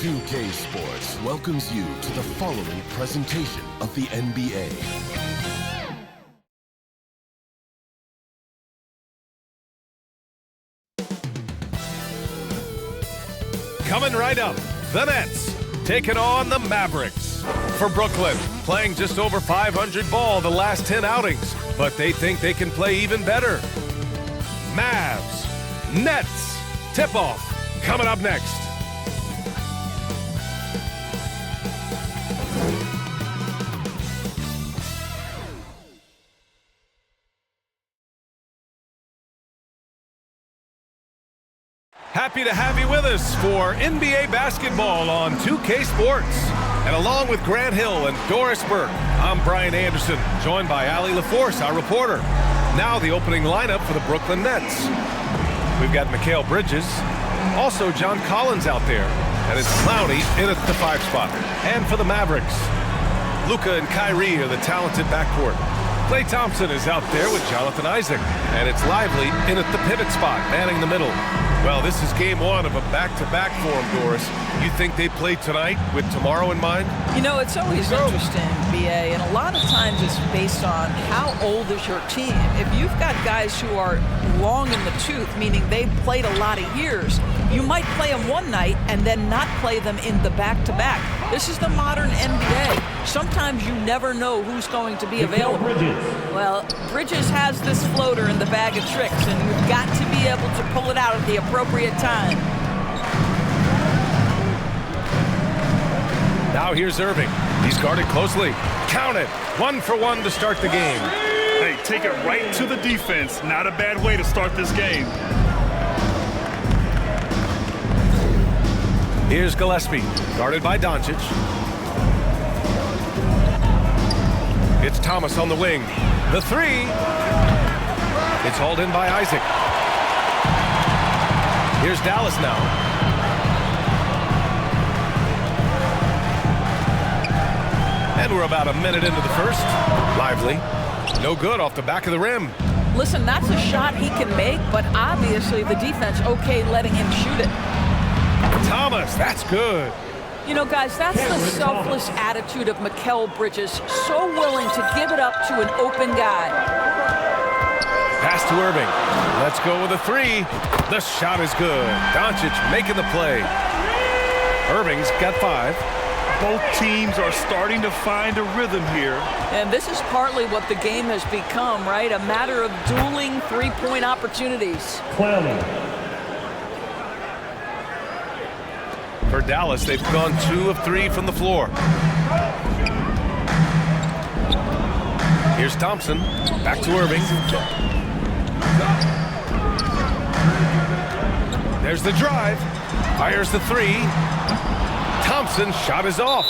2K Sports welcomes you to the following presentation of the NBA. Coming right up, the Nets taking on the Mavericks. For Brooklyn, playing just over 500 ball the last 10 outings, but they think they can play even better. Mavs, Nets, tip-off coming up next. Happy to have you with us for NBA basketball on 2K Sports. And along with Grant Hill and Doris Burke, I'm Brian Anderson, joined by Allie LaForce, our reporter. Now the opening lineup for the Brooklyn Nets. We've got Mikal Bridges, also John Collins out there, and it's Clowney in at the 5 spot. And for the Mavericks, Luka and Kyrie are the talented backcourt. Klay Thompson is out there with Jonathan Isaac, and it's Lively in at the pivot spot, manning the middle. Well, this is game one of a back-to-back for them, Doris. You think they play tonight with tomorrow in mind? You know, it's always interesting, BA, and a lot of times it's based on how old is your team. If you've got guys who are long in the tooth, meaning they've played a lot of years, you might play them one night and then not play them in the back-to-back. This is the modern NBA. Sometimes you never know who's going to be available. Well, Bridges has this floater in the bag of tricks, and you've got to be able to pull it out at the appropriate time. Now here's Irving. He's guarded closely. Count it. 1 for 1 to start the game. Hey, take it right to the defense. Not a bad way to start this game. Here's Gillespie, guarded by Doncic. It's Thomas on the wing. The 3. It's hauled in by Isaac. Here's Dallas now. And we're about a minute into the first. Lively. No good off the back of the rim. Listen, that's a shot he can make, but obviously the defense okay letting him shoot it. Thomas, that's good. You know, guys, that's the selfless attitude of Mikal Bridges. So willing to give it up to an open guy. Pass to Irving. Let's go with a 3. The shot is good. Doncic making the play. Irving's got 5. Both teams are starting to find a rhythm here. And this is partly what the game has become, right? A matter of dueling three-point opportunities. For Dallas, they've gone 2 of 3 from the floor. Here's Thompson. Back to Irving. There's the drive. Fires the 3. Thompson's shot is off.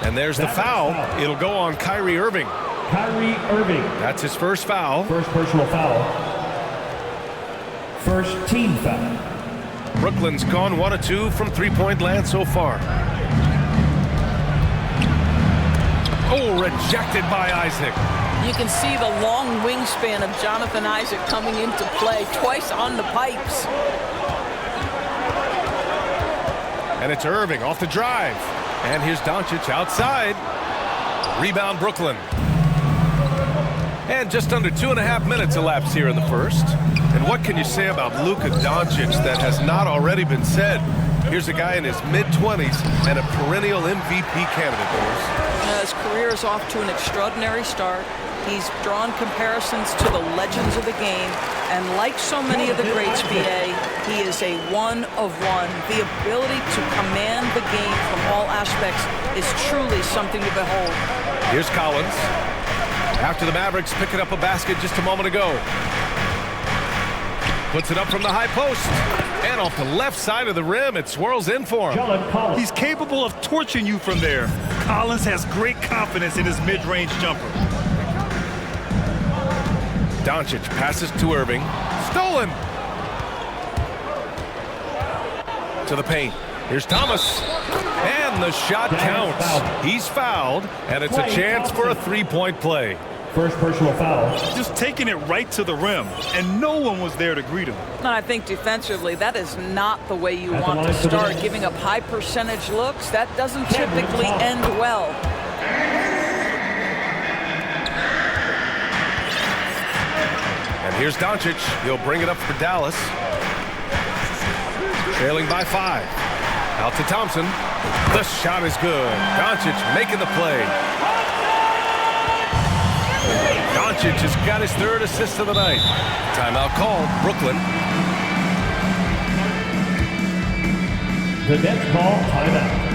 And there's the foul. It'll go on Kyrie Irving. Kyrie Irving. That's his first foul. First personal foul. First team foul. Brooklyn's gone 1 of 2 from three-point land so far. Oh, rejected by Isaac. You can see the long wingspan of Jonathan Isaac coming into play twice on the pipes. And it's Irving off the drive. And here's Doncic outside. Rebound Brooklyn. And just under 2.5 minutes elapsed here in the first. And what can you say about Luka Doncic that has not already been said? Here's a guy in his mid-20s and a perennial MVP candidate, Doris. His career is off to an extraordinary start. He's drawn comparisons to the legends of the game. And like so many of the greats, BA, he is a one of one. The ability to command the game from all aspects is truly something to behold. Here's Collins. After the Mavericks picking up a basket just a moment ago. Puts it up from the high post. And off the left side of the rim, it swirls in for him. He's capable of torching you from there. Collins has great confidence in his mid-range jumper. Doncic passes to Irving. Stolen. To the paint. Here's Thomas. And the shot counts. He's fouled, and it's a chance for a 3-point play. First personal foul. Just taking it right to the rim, and no one was there to greet him. And I think defensively, that is not the way you want to start. Giving up high percentage looks, that doesn't typically end well. And here's Doncic. He'll bring it up for Dallas. Trailing by 5. Out to Thompson. The shot is good. Doncic making the play. Doncic has got his 3rd assist of the night. Timeout called, Brooklyn. The Nets call timeout.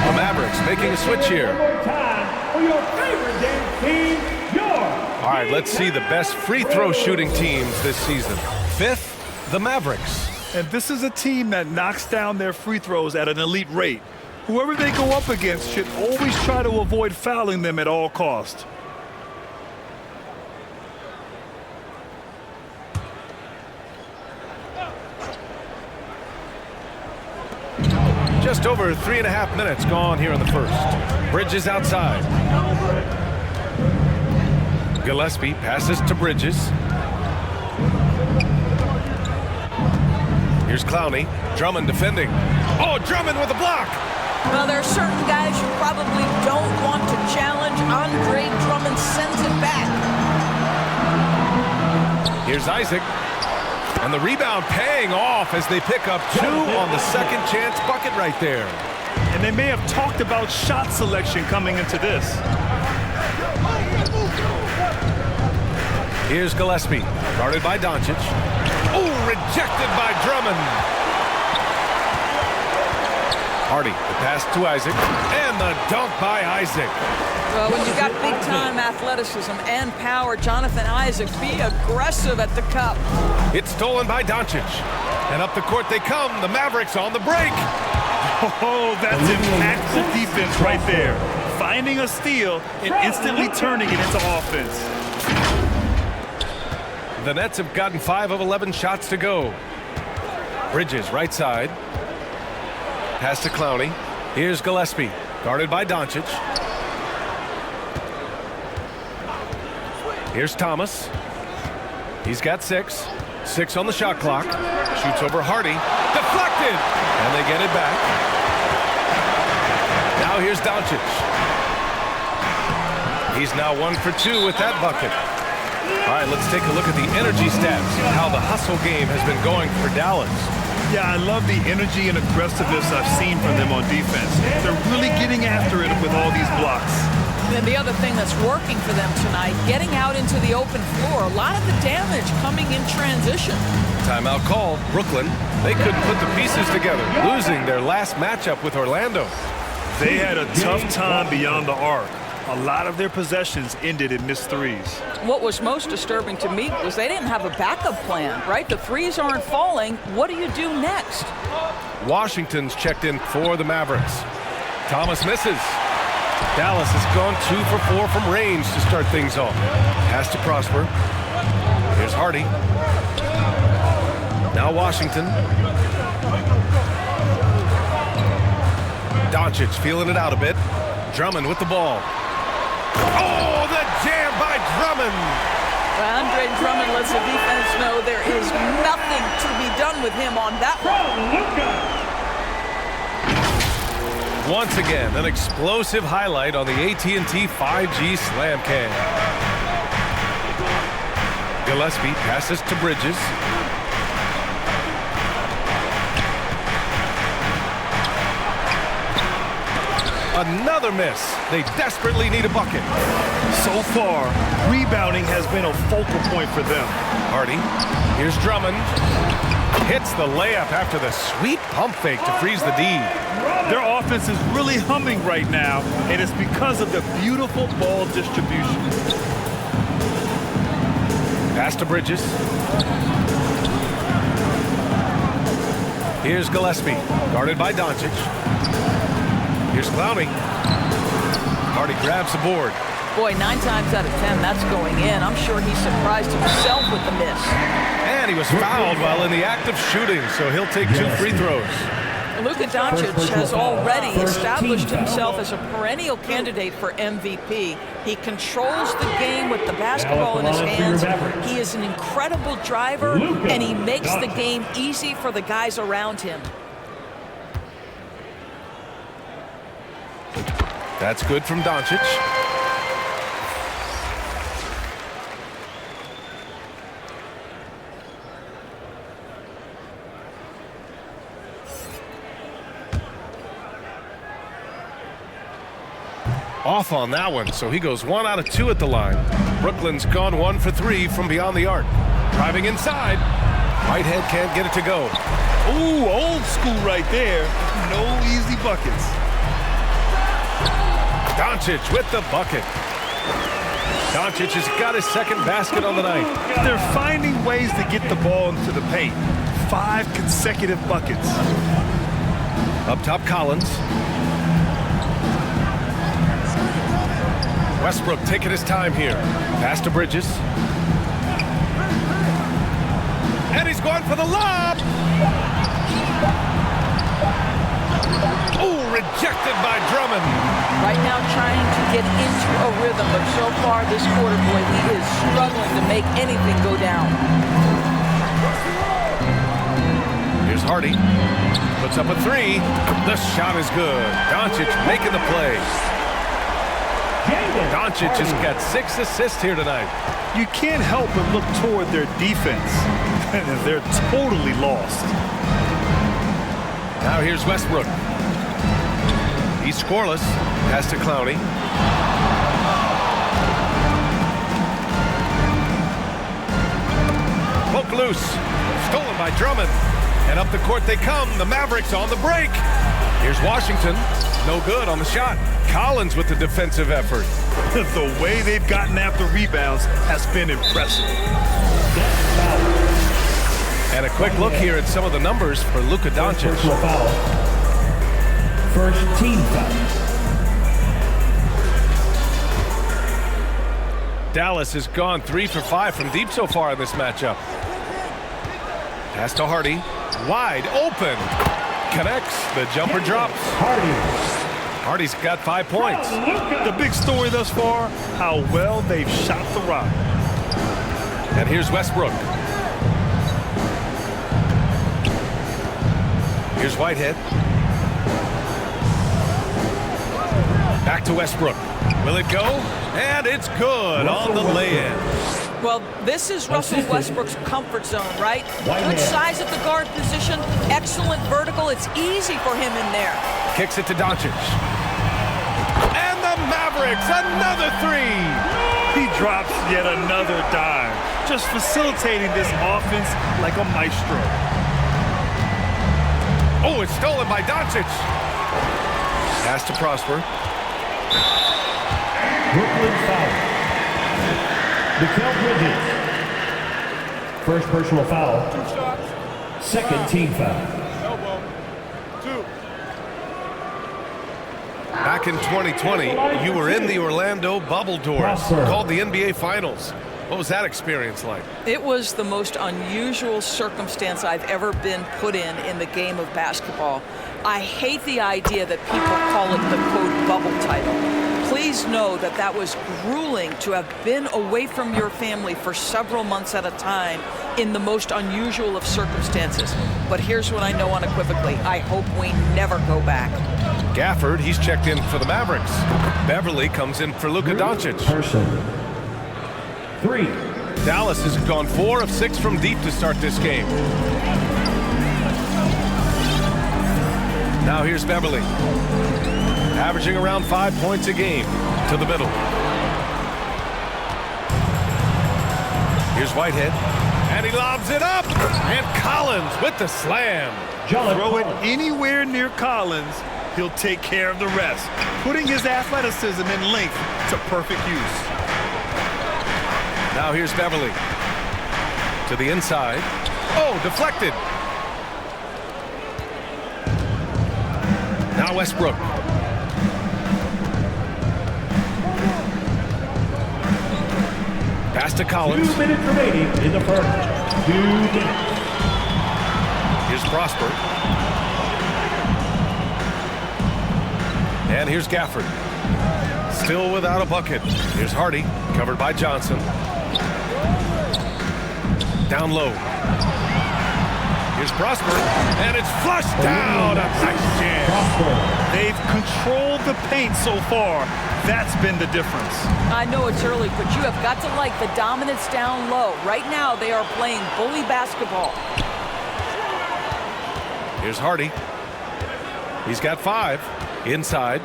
The Mavericks making a switch here. Time for your favorite dance team, All right, let's see the best free throw shooting teams this season. 5th, the Mavericks. And this is a team that knocks down their free throws at an elite rate. Whoever they go up against should always try to avoid fouling them at all costs. Just over 3.5 minutes gone here in the first. Bridges outside. Gillespie passes to Bridges. Here's Clowney. Drummond defending. Oh, Drummond with a block. Well, there are certain guys you probably don't want to challenge. Andre Drummond sends it back. Here's Isaac. And the rebound paying off as they pick up 2 on the second chance bucket right there. And they may have talked about shot selection coming into this. Here's Gillespie. Guarded by Doncic. Oh, rejected by Drummond. Hardy, the pass to Isaac. And the dunk by Isaac. Well, when you've got big-time athleticism and power, Jonathan Isaac, be aggressive at the cup. It's stolen by Doncic. And up the court they come. The Mavericks on the break. Oh, that's impactful defense right there. Finding a steal and instantly turning it into offense. The Nets have gotten 5 of 11 shots to go. Bridges, right side. Pass to Clowney. Here's Gillespie, guarded by Doncic. Here's Thomas. He's got 6. 6 on the shot clock. Shoots over Hardy. Deflected! And they get it back. Now here's Doncic. He's now 1 for 2 with that bucket. All right, let's take a look at the energy stats, how the hustle game has been going for Dallas. Yeah, I love the energy and aggressiveness I've seen from them on defense. They're really getting after it with all these blocks. And the other thing that's working for them tonight, getting out into the open floor. A lot of the damage coming in transition. Timeout called, Brooklyn. They couldn't put the pieces together, losing their last matchup with Orlando. They had a tough time beyond the arc. A lot of their possessions ended in missed threes. What was most disturbing to me was they didn't have a backup plan, right? The threes aren't falling. What do you do next? Washington's checked in for the Mavericks. Thomas misses. Dallas has gone 2 for 4 from range to start things off. Pass to Prosper. Here's Hardy. Now Washington. Doncic feeling it out a bit. Drummond with the ball. Oh, the jam by Drummond. Well, Andre Drummond lets the defense know there is nothing to be done with him on that one. Once again, an explosive highlight on the AT&T 5G Slam Cam. Gillespie passes to Bridges. Another miss. They desperately need a bucket. So far, rebounding has been a focal point for them. Hardy. Here's Drummond. Hits the layup after the sweet pump fake to freeze the D. Their offense is really humming right now, and it's because of the beautiful ball distribution. Pass to Bridges. Here's Gillespie, guarded by Doncic. Here's Clowney. Hardy grabs the board. Boy, 9 times out of 10, that's going in. I'm sure he surprised himself with the miss. And he was fouled while in the act of shooting, so he'll take 2 free throws. Luka Doncic has already established himself as a perennial candidate for MVP. He controls the game with the basketball in his hands. He is an incredible driver, and he makes the game easy for the guys around him. That's good from Doncic. Off on that one, so he goes 1 out of 2 at the line. Brooklyn's gone 1 for 3 from beyond the arc. Driving inside. Whitehead can't get it to go. Ooh, old school right there. No easy buckets. Doncic with the bucket. Doncic has got his second basket on the night. They're finding ways to get the ball into the paint. 5 consecutive buckets. Up top, Collins. Westbrook taking his time here. Pass to Bridges. And he's going for the lob. Oh, rejected by Drummond. Right now trying to get into a rhythm, but so far this quarter, boy, he is struggling to make anything go down. Here's Hardy. Puts up a 3. The shot is good. Doncic making the play. Doncic has got 6 assists here tonight. You can't help but look toward their defense. They're totally lost. Now here's Westbrook. He's scoreless. Pass to Clowney. Poke loose. Stolen by Drummond. And up the court they come. The Mavericks on the break. Here's Washington. No good on the shot. Collins with the defensive effort. The way they've gotten after rebounds has been impressive. And a quick look here at some of the numbers for Luka Doncic. First team foul. Dallas has gone 3 for 5 from deep so far in this matchup. Pass to Hardy. Wide open. Connects. The jumper drops. Hardy's got 5 points. The big story thus far, how well they've shot the rock. And here's Westbrook. Here's Whitehead. Back to Westbrook. Will it go? And it's good on the lay-in. Well, this is Russell Westbrook's comfort zone, right? Good size at the guard position, excellent vertical. It's easy for him in there. Kicks it to Doncic. And the Mavericks, another 3. He drops yet another dime, just facilitating this offense like a maestro. Oh, it's stolen by Doncic. Pass to Prosper. Brooklyn foul. Bridges. First personal foul. 2 shots. Second team foul. Elbow. 2. Back in 2020, you were in the Orlando bubble doors, called the NBA Finals. What was that experience like? It was the most unusual circumstance I've ever been put in the game of basketball. I hate the idea that people call it the quote bubble title. Please know that that was grueling to have been away from your family for several months at a time in the most unusual of circumstances. But here's what I know unequivocally. I hope we never go back. Gafford, he's checked in for the Mavericks. Beverly comes in for Luka Doncic. 3. Dallas has gone 4 of 6 from deep to start this game. Now here's Beverly. Averaging around 5 points a game to the middle. Here's Whitehead. And he lobs it up. And Collins with the slam. Throw it anywhere near Collins, he'll take care of the rest, putting his athleticism and length to perfect use. Now here's Beverly. To the inside. Oh, deflected. Now Westbrook. Pass to Collins. 2 minutes remaining in the first. 2 minutes. Here's Prosper. And here's Gafford. Still without a bucket. Here's Hardy, covered by Johnson. Down low. Here's Prosper, and it's flushed down. A nice jam. They've controlled the paint so far. That's been the difference. I know it's early, but you have got to like the dominance down low. Right now, they are playing bully basketball. Here's Hardy. He's got 5. Inside.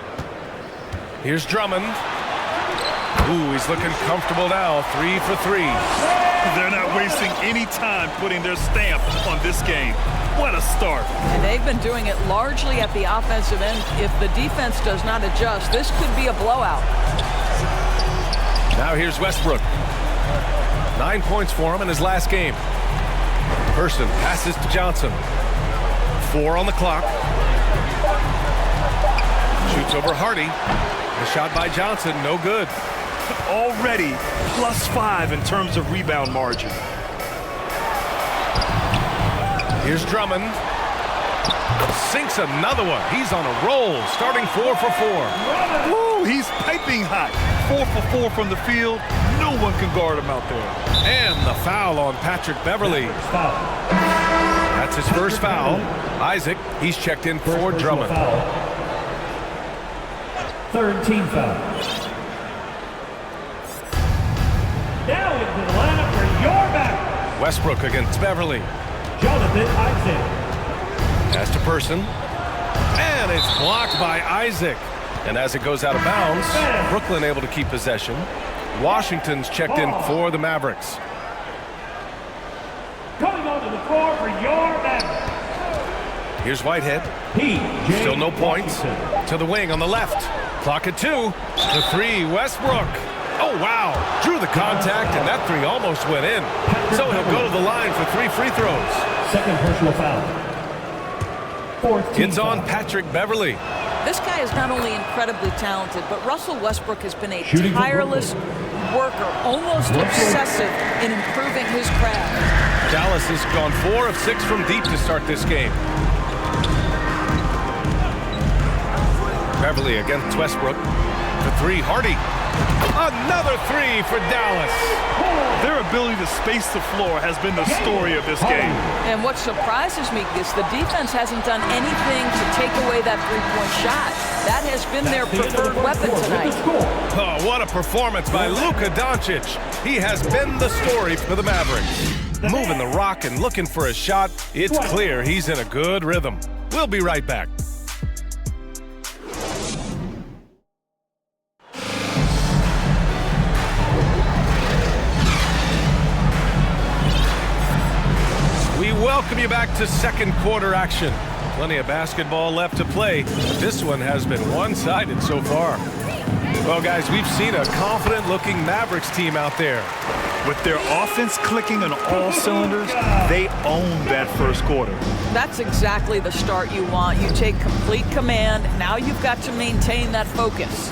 Here's Drummond. Ooh, he's looking comfortable now. 3 for 3. They're not wasting any time putting their stamp on this game. What a start. And they've been doing it largely at the offensive end. If the defense does not adjust, this could be a blowout. Now here's Westbrook. 9 points for him in his last game. Person passes to Johnson. 4 on the clock. Shoots over Hardy. The shot by Johnson, no good. Already +5 in terms of rebound margin. Here's Drummond. Sinks another one. He's on a roll, starting 4 for 4. Woo, he's piping hot. 4 for 4 from the field. No one can guard him out there. And the foul on Patrick Beverly. That's his first foul. Isaac, he's checked in for Drummond. Third team foul. Now into the lineup for your back. Westbrook against Beverly. Jonathan Isaac. Pass to Person. And it's blocked by Isaac. And as it goes out of bounds, Brooklyn able to keep possession. Washington's checked in for the Mavericks. Coming onto the floor for your back. Here's Whitehead. Still no points. To the wing on the left. Clock at 2. The 3, Westbrook. Oh, wow. Drew the contact, and that 3 almost went in. So he'll go to the line for 3 free throws. Second personal foul. Fourth team It's on foul. Patrick Beverly. This guy is not only incredibly talented, but Russell Westbrook has been a Shooting for tireless worker, almost obsessive in improving his craft. Dallas has gone 4 of 6 from deep to start this game. Beverly against Westbrook. The 3, Hardy. Another 3 for Dallas. Their ability to space the floor has been the story of this game. And what surprises me is the defense hasn't done anything to take away that three-point shot. That has been their preferred weapon tonight. Oh, what a performance by Luka Doncic. He has been the story for the Mavericks. Moving the rock and looking for a shot. It's clear he's in a good rhythm. We'll be right back. Welcome you back to second quarter action. Plenty of basketball left to play. This one has been one-sided so far. Well, guys, we've seen a confident-looking Mavericks team out there. With their offense clicking on all cylinders, they own that first quarter. That's exactly the start you want. You take complete command. Now you've got to maintain that focus.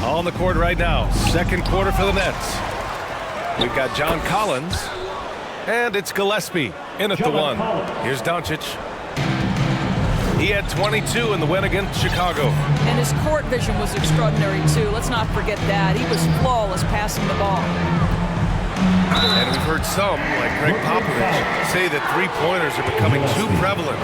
On the court right now, second quarter for the Nets. We've got John Collins, and it's Gillespie in at the 1. Here's Doncic. He had 22 in the win against Chicago. And his court vision was extraordinary, too. Let's not forget that. He was flawless passing the ball. And we've heard some, like Greg Popovich, say that three-pointers are becoming too prevalent.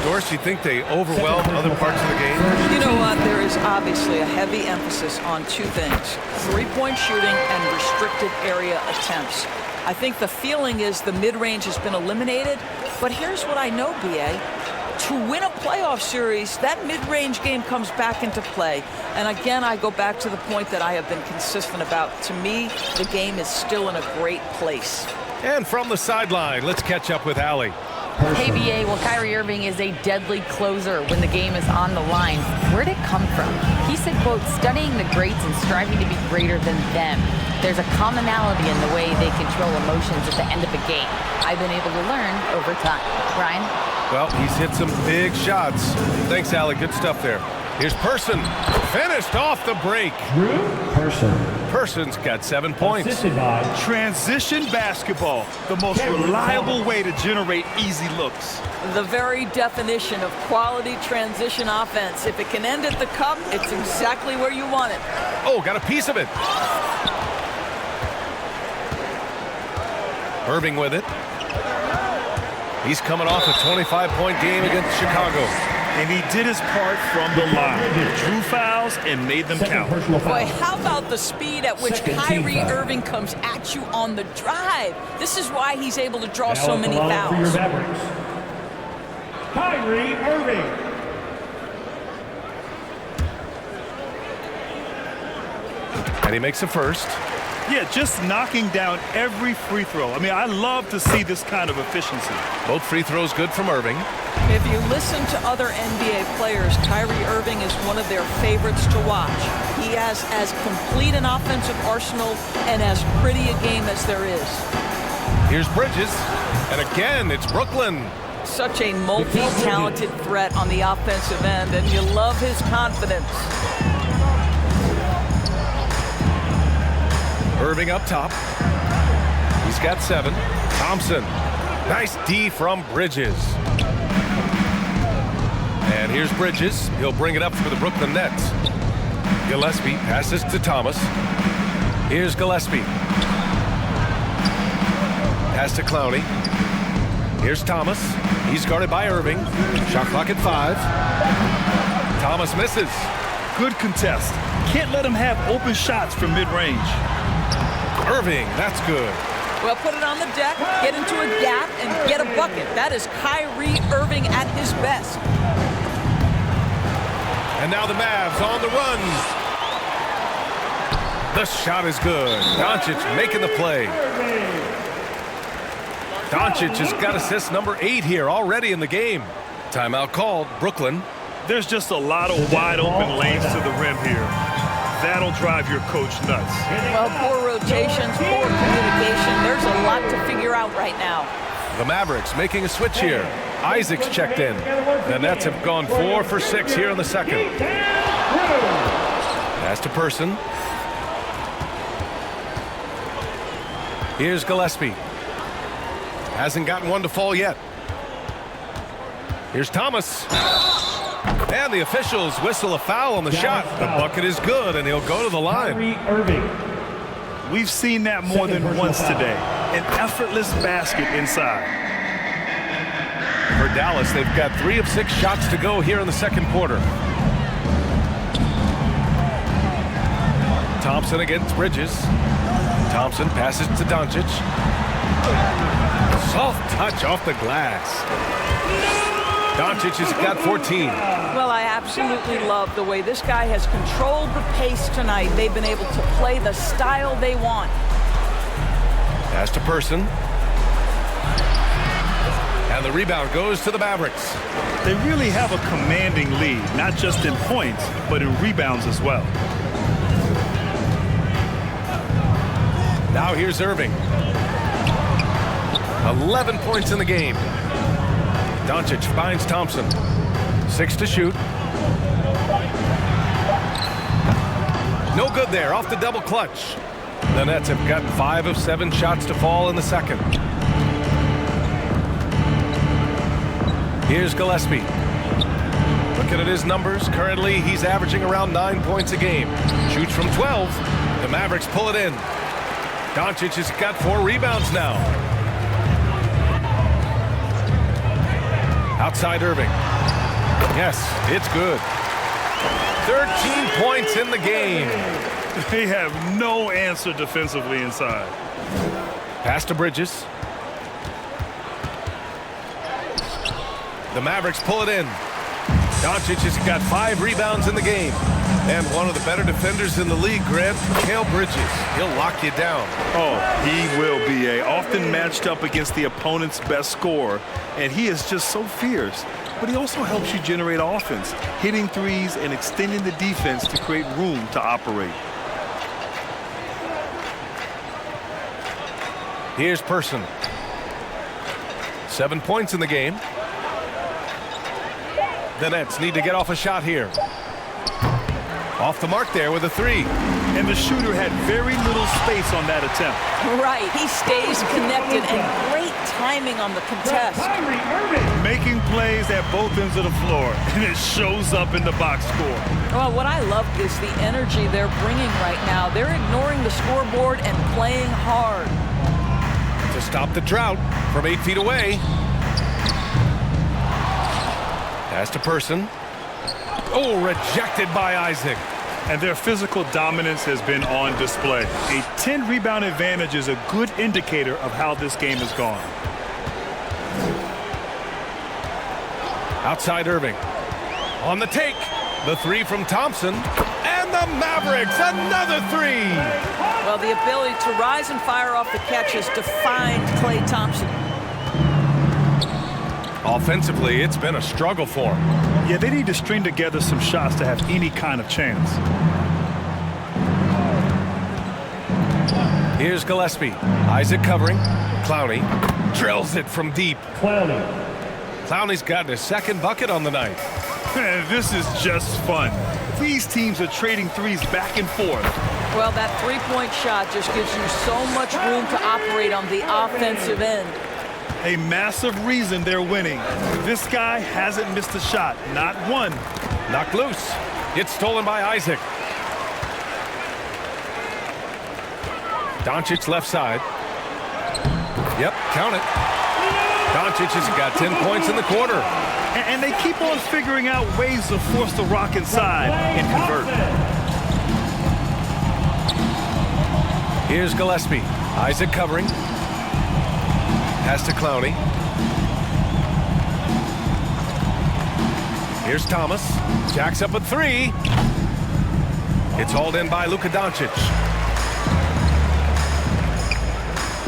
Doris, you think they overwhelm other parts of the game? You know what? There is obviously a heavy emphasis on 2 things. Three-point shooting and restricted area attempts. I think the feeling is the mid-range has been eliminated. But here's what I know, B.A. To win a playoff series, that mid-range game comes back into play. And again, I go back to the point that I have been consistent about. To me, the game is still in a great place. And from the sideline, let's catch up with Allie. Hey, BA, well, Kyrie Irving is a deadly closer when the game is on the line. Where'd it come from? He said, quote, studying the greats and striving to be greater than them. There's a commonality in the way they control emotions at the end of a game. I've been able to learn over time. Brian? Well, he's hit some big shots. Thanks, Allie. Good stuff there. Here's Person. Finished off the break. Person's got 7 points. Transition basketball, the most reliable way to generate easy looks. The very definition of quality transition offense. If it can end at the cup, it's exactly where you want it. Oh, got a piece of it. Irving with it. He's coming off a 25-point game against Chicago. And he did his part from the line. Drew fouls and made them count. Boy, how about the speed at which Kyrie Irving comes at you on the drive? This is why he's able to draw so many fouls. Kyrie Irving. And he makes a first. Yeah, just knocking down every free throw. I mean, I love to see this kind of efficiency. Both free throws good from Irving. If you listen to other NBA players, Kyrie Irving is one of their favorites to watch. He has as complete an offensive arsenal and as pretty a game as there is. Here's Bridges. And again, it's Brooklyn. Such a multi-talented threat on the offensive end, and you love his confidence. Irving up top. He's got 7. Thompson. Nice D from Bridges. And here's Bridges. He'll bring it up for the Brooklyn Nets. Gillespie passes to Thomas. Here's Gillespie. Pass to Clowney. Here's Thomas. He's guarded by Irving. Shot clock at 5. Thomas misses. Good contest. Can't let him have open shots from mid-range. Irving, that's good. Well, put it on the deck, get into a gap, and get a bucket. That is Kyrie Irving at his best. And now the Mavs on the run. The shot is good. Doncic making the play. Doncic has got assist number 8 here already in the game. Timeout called. Brooklyn. There's just a lot of wide open lanes to the rim here. That'll drive your coach nuts. Well, poor rotations, poor communication. There's a lot to figure out right now. The Mavericks making a switch here. Isaac's checked in. The Nets have gone 4 for 6 here in the second. Pass to Person. Here's Gillespie. Hasn't gotten one to fall yet. Here's Thomas. And the officials whistle a foul on the shot. The bucket is good, and he'll go to the line. We've seen that more than once today. An effortless basket inside. For Dallas, they've got 3 of 6 shots to go here in the second quarter. Thompson against Bridges. Thompson passes to Doncic. Soft touch off the glass. Doncic has got 14. Well, I absolutely love the way this guy has controlled the pace tonight. They've been able to play the style they want. Pass to Person. And the rebound goes to the Mavericks. They really have a commanding lead, not just in points, but in rebounds as well. Now here's Irving. 11 points in the game. Doncic finds Thompson. 6 to shoot. No good there, off the double clutch. The Nets have got 5 of 7 shots to fall in the second. Here's Gillespie. Looking at his numbers, currently he's averaging around 9 points a game. Shoots from 12. The Mavericks pull it in. Doncic has got 4 rebounds now. Outside Irving. Yes, it's good. 13 points in the game. They have no answer defensively inside. Pass to Bridges. The Mavericks pull it in. Doncic has got 5 rebounds in the game. And one of the better defenders in the league, Grant, Mikal Bridges. He'll lock you down. Oh, he will be often matched up against the opponent's best scorer. And he is just so fierce. But he also helps you generate offense, hitting threes and extending the defense to create room to operate. Here's Person. 7 points in the game. The Nets need to get off a shot here. Off the mark there with a three. And the shooter had very little space on that attempt. Right, he stays connected and great timing on the contest. Making plays at both ends of the floor, and it shows up in the box score. Well, what I love is the energy they're bringing right now. They're ignoring the scoreboard and playing hard. To stop the drought from 8 feet away. Pass to Person. Oh, rejected by Isaac. And their physical dominance has been on display. A 10-rebound advantage is a good indicator of how this game has gone. Outside Irving. On the take. The three from Thompson. And the Mavericks, another three. Well, the ability to rise and fire off the catches defined Klay Thompson. Offensively, it's been a struggle for him. Yeah, they need to string together some shots to have any kind of chance. Here's Gillespie. Isaac covering. Clowney drills it from deep. Clowney's gotten his second bucket on the night. This is just fun. These teams are trading threes back and forth. Well, that three-point shot just gives you so much room to operate on the offensive end. A massive reason they're winning. This guy hasn't missed a shot, not one. Knocked loose. It's stolen by Isaac. Doncic left side. Yep, count it. Doncic has got 10 points in the quarter. And they keep on figuring out ways to force the rock inside and convert. Here's Gillespie. Isaac covering. Pass to Clowney. Here's Thomas. Jacks up a three. It's hauled in by Luka Doncic.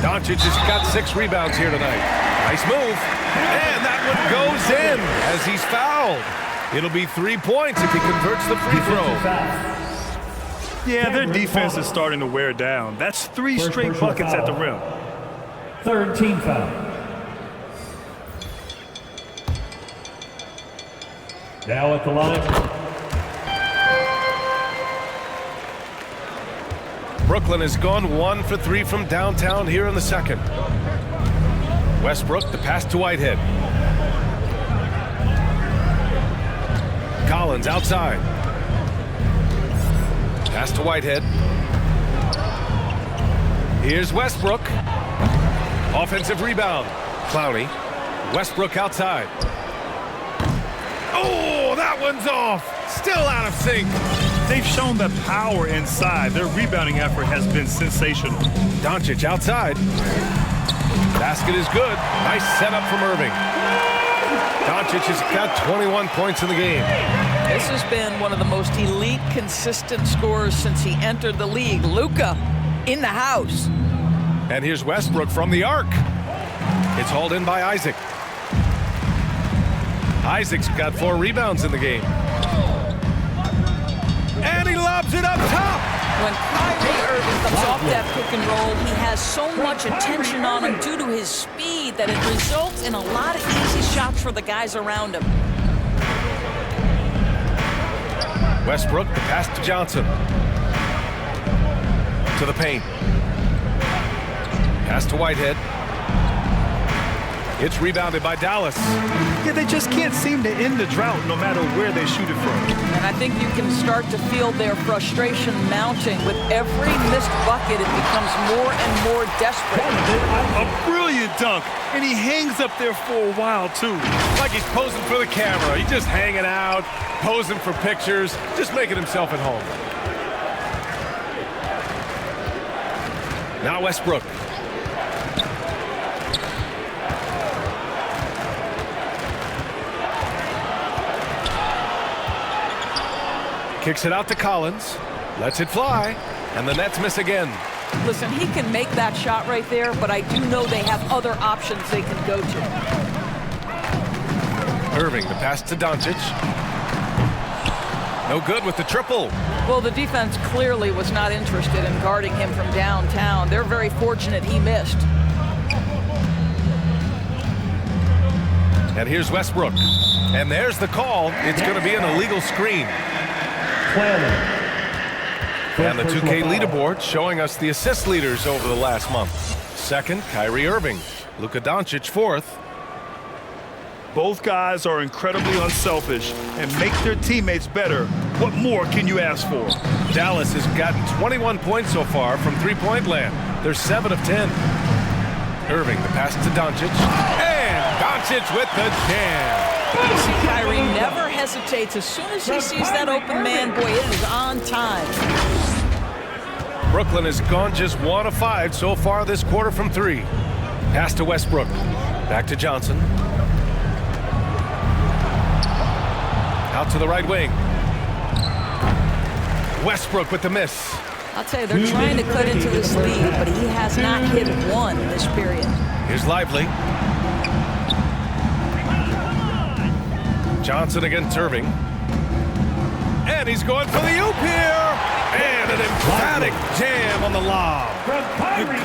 Doncic has got 6 rebounds here tonight. Nice move. And that one goes in as he's fouled. It'll be 3 points if he converts the free throw. Yeah, their defense is starting to wear down. That's 3 straight buckets at the rim. Third team foul. Now at the line. Brooklyn has gone 1 for 3 from downtown here in the second. Westbrook, the pass to Whitehead. Collins outside. Pass to Whitehead. Here's Westbrook. Offensive rebound. Clowney. Westbrook outside. Oh, that one's off. Still out of sync. They've shown the power inside. Their rebounding effort has been sensational. Doncic outside. Basket is good. Nice setup from Irving. Doncic has got 21 points in the game. This has been one of the most elite, consistent scorers since he entered the league. Luka in the house. And here's Westbrook from the arc. It's hauled in by Isaac. Isaac's got 4 rebounds in the game. And he lobs it up top. When Kyrie Irving comes off that pick and roll, he has so much attention on him due to his speed that it results in a lot of easy shots for the guys around him. Westbrook, the pass to Johnson. To the paint. Pass to Whitehead. It's rebounded by Dallas. Yeah, they just can't seem to end the drought no matter where they shoot it from. And I think you can start to feel their frustration mounting. With every missed bucket, it becomes more and more desperate. A brilliant dunk, and he hangs up there for a while, too. Like he's posing for the camera. He's just hanging out, posing for pictures, just making himself at home. Now Westbrook. Kicks it out to Collins. Lets it fly. And the Nets miss again. Listen, he can make that shot right there, but I do know they have other options they can go to. Irving, the pass to Doncic. No good with the triple. Well, the defense clearly was not interested in guarding him from downtown. They're very fortunate he missed. And here's Westbrook. And there's the call. It's going to be an illegal screen. And the 2K leaderboard showing us the assist leaders over the last month. Second, Kyrie Irving. Luka Doncic fourth. Both guys are incredibly unselfish and make their teammates better. What more can you ask for? Dallas has gotten 21 points so far from three-point land. They're 7 of 10. Irving, the pass to Doncic. And Doncic with the jam. You see Kyrie never hesitates. As soon as he sees that open man, boy, it is on time. Brooklyn has gone just 1 of 5 so far this quarter from 3. Pass to Westbrook. Back to Johnson. Out to the right wing. Westbrook with the miss. I'll tell you, they're trying to cut into this lead, but he has not hit one this period. Here's Lively. Johnson against Irving. And he's going for the oop here. And an emphatic jam on the lob.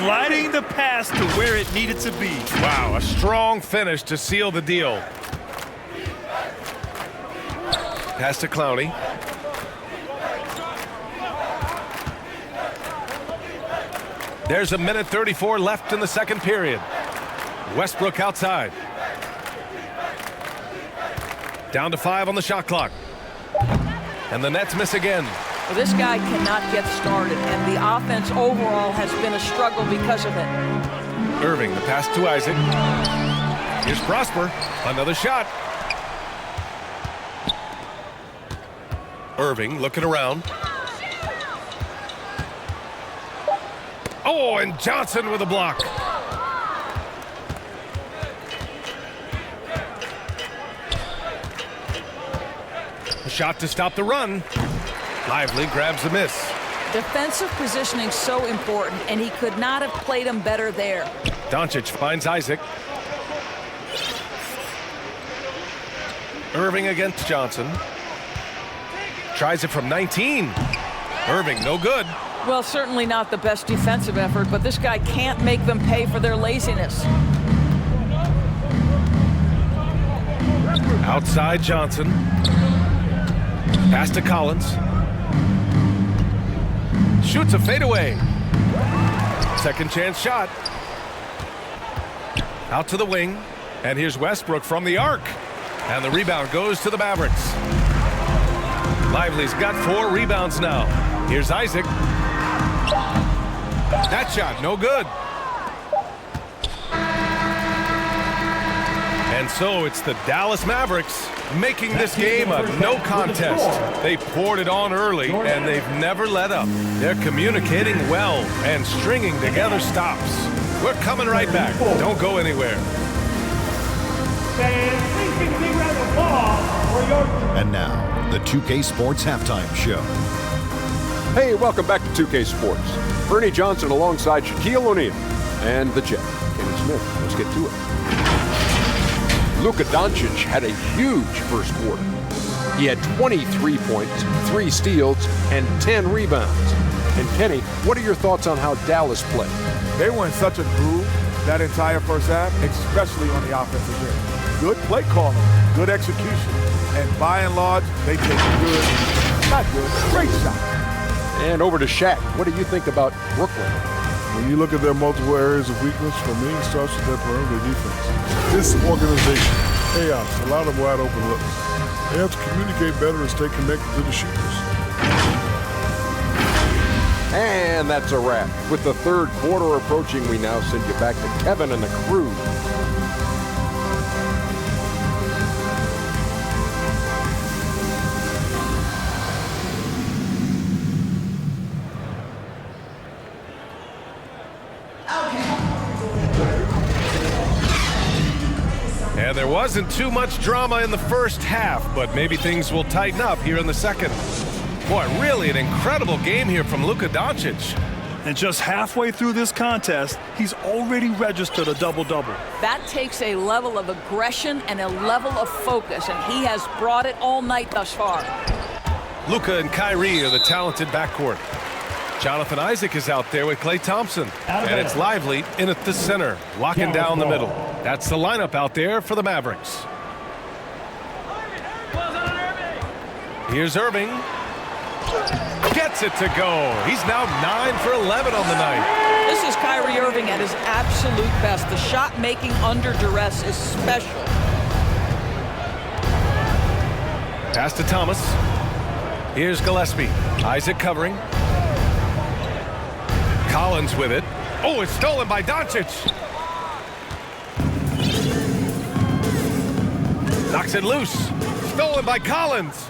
Gliding the pass to where it needed to be. Wow, a strong finish to seal the deal. Pass to Clowney. There's a minute 34 left in the second period. Westbrook outside. Down to 5 on the shot clock. And the Nets miss again. Well, this guy cannot get started, and the offense overall has been a struggle because of it. Irving, the pass to Isaac. Here's Prosper. Another shot. Irving looking around. Oh, and Johnson with a block. A shot to stop the run. Lively grabs the miss. Defensive positioning so important, and he could not have played him better there. Doncic finds Isaac. Irving against Johnson. Tries it from 19. Irving, no good. Well, certainly not the best defensive effort, but this guy can't make them pay for their laziness. Outside Johnson. Pass to Collins. Shoots a fadeaway. Second chance shot. Out to the wing. And here's Westbrook from the arc. And the rebound goes to the Mavericks. Lively's got 4 rebounds now. Here's Isaac. That shot, no good. And so it's the Dallas Mavericks making this game a no contest. They poured it on early, and they've never let up. They're communicating well and stringing together stops. We're coming right back. Don't go anywhere. And now, the 2K Sports Halftime Show. Hey, welcome back to 2K Sports. Ernie Johnson alongside Shaquille O'Neal and the Jet, Kenny Smith. Let's get to it. Luka Doncic had a huge first quarter. He had 23 points, 3 steals, and 10 rebounds. And Kenny, what are your thoughts on how Dallas played? They were in such a groove that entire first half, especially on the offensive end. Good play calling, good execution, and by and large, they take great shot. And over to Shaq. What do you think about Brooklyn? When you look at their multiple areas of weakness, for me, it starts with their perimeter defense. This organization, chaos, a lot of wide open looks. They have to communicate better and stay connected to the shooters. And that's a wrap. With the third quarter approaching, we now send you back to Kevin and the crew. And there wasn't too much drama in the first half, but maybe things will tighten up here in the second. Boy, really an incredible game here from Luka Doncic. And just halfway through this contest, he's already registered a double-double. That takes a level of aggression and a level of focus, and he has brought it all night thus far. Luka and Kyrie are the talented backcourt. Jonathan Isaac is out there with Klay Thompson. And it's Lively in at the center, locking down the middle. That's the lineup out there for the Mavericks. Here's Irving. Gets it to go. He's now 9 for 11 on the night. This is Kyrie Irving at his absolute best. The shot making under duress is special. Pass to Thomas. Here's Gillespie. Isaac covering. Collins with it. Oh, it's stolen by Doncic. Knocks it loose. Stolen by Collins.